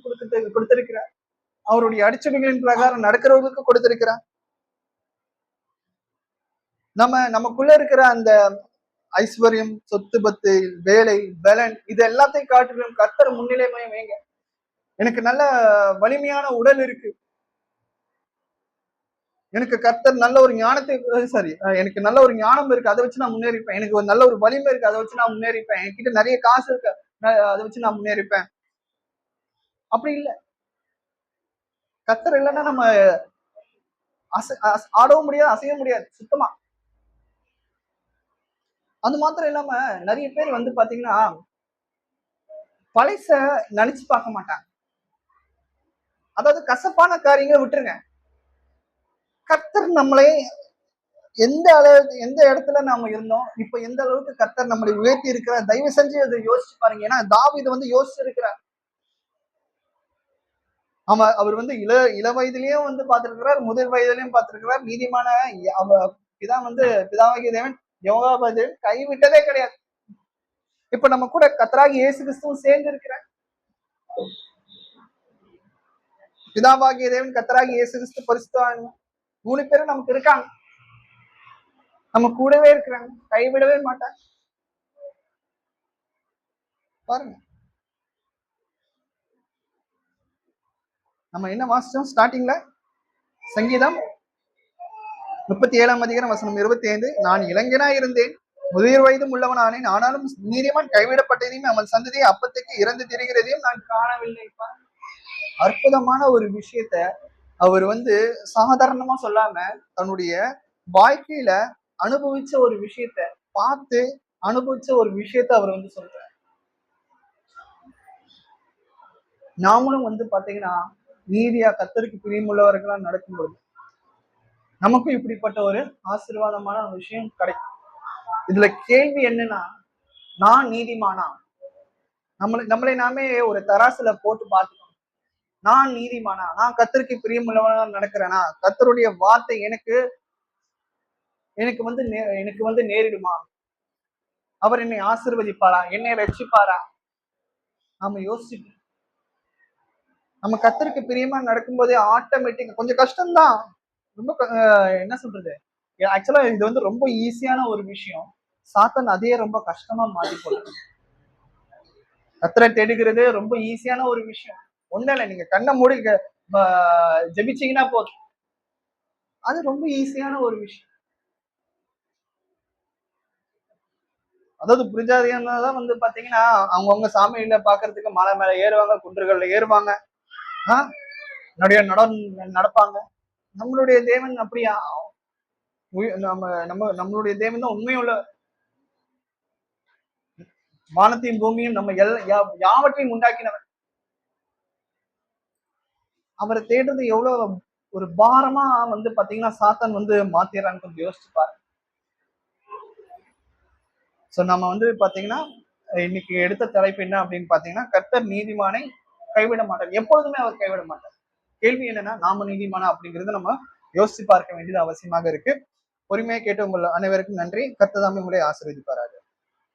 Speaker 1: கொடுத்திருக்கிறார். அவருடைய அடிச்சடைகளின் பிரகாரம் நடக்கிறவர்களுக்கு கொடுத்திருக்கிறார். நமக்குள்ள இருக்கிற அந்த ஐஸ்வர்யம், சொத்து பத்து, வேலை, பலன், இது எல்லாத்தையும் காட்டிலும் கர்த்தர் முன்னிலைமையை வைங்க. எனக்கு நல்ல வலிமையான உடல் இருக்கு, எனக்கு கர்த்தர் நல்ல ஒரு ஞானத்தை எனக்கு நல்ல ஒரு ஞானம் இருக்கு, அதை வச்சு நான் முன்னேறிப்பேன். எனக்கு ஒரு நல்ல ஒரு வலிமை இருக்கு, அதை வச்சு நான் முன்னேறிப்பேன். என்கிட்ட நிறைய காசு இருக்கு, அதை வச்சு நான் முன்னேறிப்பேன். அப்படி இல்லை. கர்த்தர் இல்லைன்னா நம்ம ஆடவும் முடியாது, அசைய முடியாது சுத்தமா. அது மாத்திரம் இல்லாம நிறைய பேர் வந்து பாத்தீங்கன்னா பழைச நினைச்சு பார்க்க மாட்டாங்க. அதாவது கசப்பான காரியங்களை விட்டுருங்க. கர்த்தர் நம்மளை எந்த இடத்துல நாம இருந்தோம், இப்ப எந்த அளவுக்கு கர்த்தர் நம்மளை உயர்த்தி இருக்கிறார், தயவு செஞ்சு அதை யோசிச்சு பாருங்க. ஏன்னா தாவீது வந்து யோசிச்சு இருக்கிறார். அவர் வந்து இள வயதிலையும் வந்து பார்த்திருக்கிறார், முதிர் வயதிலையும் பார்த்திருக்கிறார். நீதிமான பிதாவாகிய தேவன் யோகாபதி கைவிட்டதே கிடையாது. இப்ப நம்ம கூட கர்த்தராகிய இயேசு கிறிஸ்துவும் சேர்ந்து இருக்கிறார். பிதாவாகிய தேவன், கர்த்தராகிய இயேசு கிறிஸ்து, பரிசுத்த 3 பேரும் நமக்கு இருக்காங்க. நம்ம கூடவே இருக்கிறாங்க, கைவிடவே மாட்டாங்க. பாருங்க, நம்ம என்ன வாசிச்சோம் ஸ்டார்டிங்ல? சங்கீதம் 37 அதிகாரம் வசனம் 25. நான் இளைஞனா இருந்தேன், முதிர் வயதும் உள்ளவனானேன், ஆனாலும் நீதிமான் கைவிடப்பட்டதையும் அவன் சந்ததியை அப்பத்துக்கு இறந்து திரிகிறதையும் நான் காணவில்லை. அற்புதமான ஒரு விஷயத்த அவர் வந்து சாதாரணமா சொல்லாம தன்னுடைய வாழ்க்கையில அனுபவிச்ச ஒரு விஷயத்த பார்த்து அனுபவிச்ச ஒரு விஷயத்த அவர் வந்து சொல்றார். நாமளும் வந்து பாத்தீங்கன்னா நீதியா கர்த்தருக்கு பிரியமுள்ளவர்களா நடக்கும்போது நமக்கும் இப்படிப்பட்ட ஒரு ஆசீர்வாதமான விஷயம் கிடைக்கும். இதுல கேள்வி என்னன்னா, நான் நீதிமானா? நம்மளை நாமே ஒரு தராசுல போட்டு பார்த்துக்கணும். நான் நீதிமானா? நான் கர்த்தருக்கு பிரியமுள்ளவனா நடக்கிறேனா? கர்த்தருடைய வார்த்தை எனக்கு வந்து நேரிடுமா? அவர் என்னை ஆசீர்வதிப்பாரா? என்னை ரட்சிப்பாரா? நாம யோசிச்சு நம்ம கர்த்தருக்கு பிரியமா நடக்கும்போதே ஆட்டோமேட்டிக் கொஞ்சம் கஷ்டம்தான். ரொம்ப என்ன சொல்றது, ஆக்சுவலா இது வந்து ரொம்ப ஈஸியான ஒரு விஷயம். சாத்தான் அதையே ரொம்ப கஷ்டமா மாத்தி போடுறது. கர்த்தரை தேடுகிறது ரொம்ப ஈஸியான ஒரு விஷயம். ஒண்ணும் இல்லை, நீங்க கண்ணை மூடி ஜெபிச்சீங்கன்னா போதும். அது ரொம்ப ஈஸியான ஒரு விஷயம். அதாவது புரிஞ்சாதீங்கன்னா வந்து பாத்தீங்கன்னா அவங்கவுங்க சாமியில பாக்குறதுக்கு மலை மேல ஏறுவாங்க, குன்றுகள்ல ஏறுவாங்க, நடப்பாங்க. நம்மளுடைய தேவன் அப்படியா? நம்மளுடைய தேவன் தான் உண்மையுள்ள வானத்தையும் பூமியும் நம்ம யாவற்றையும் உண்டாக்கினவர். அவரை தேடுறது எவ்வளவு ஒரு பாரமா வந்து பாத்தீங்கன்னா சாத்தான் வந்து மாத்திரான்னு கொஞ்சம் யோசிச்சு பாருங்க. சோ நம்ம வந்து பாத்தீங்கன்னா இன்னைக்கு எடுத்த தலைப்பு என்ன அப்படின்னு பாத்தீங்கன்னா, கர்த்தர் நீதிமானை கைவிட மாட்டார், எப்பொழுதுமே அவர் கைவிட மாட்டார். கேள்வி என்னன்னா, நாம நீதிமானா அப்படிங்கறத நம்ம யோசிச்சு பார்க்க வேண்டியது அவசியமாக இருக்கு. பொறுமையா கேட்டு உங்கள் அனைவருக்கும் நன்றி. கர்த்தர் தாமே உங்களை ஆசீர்வதிப்பார்.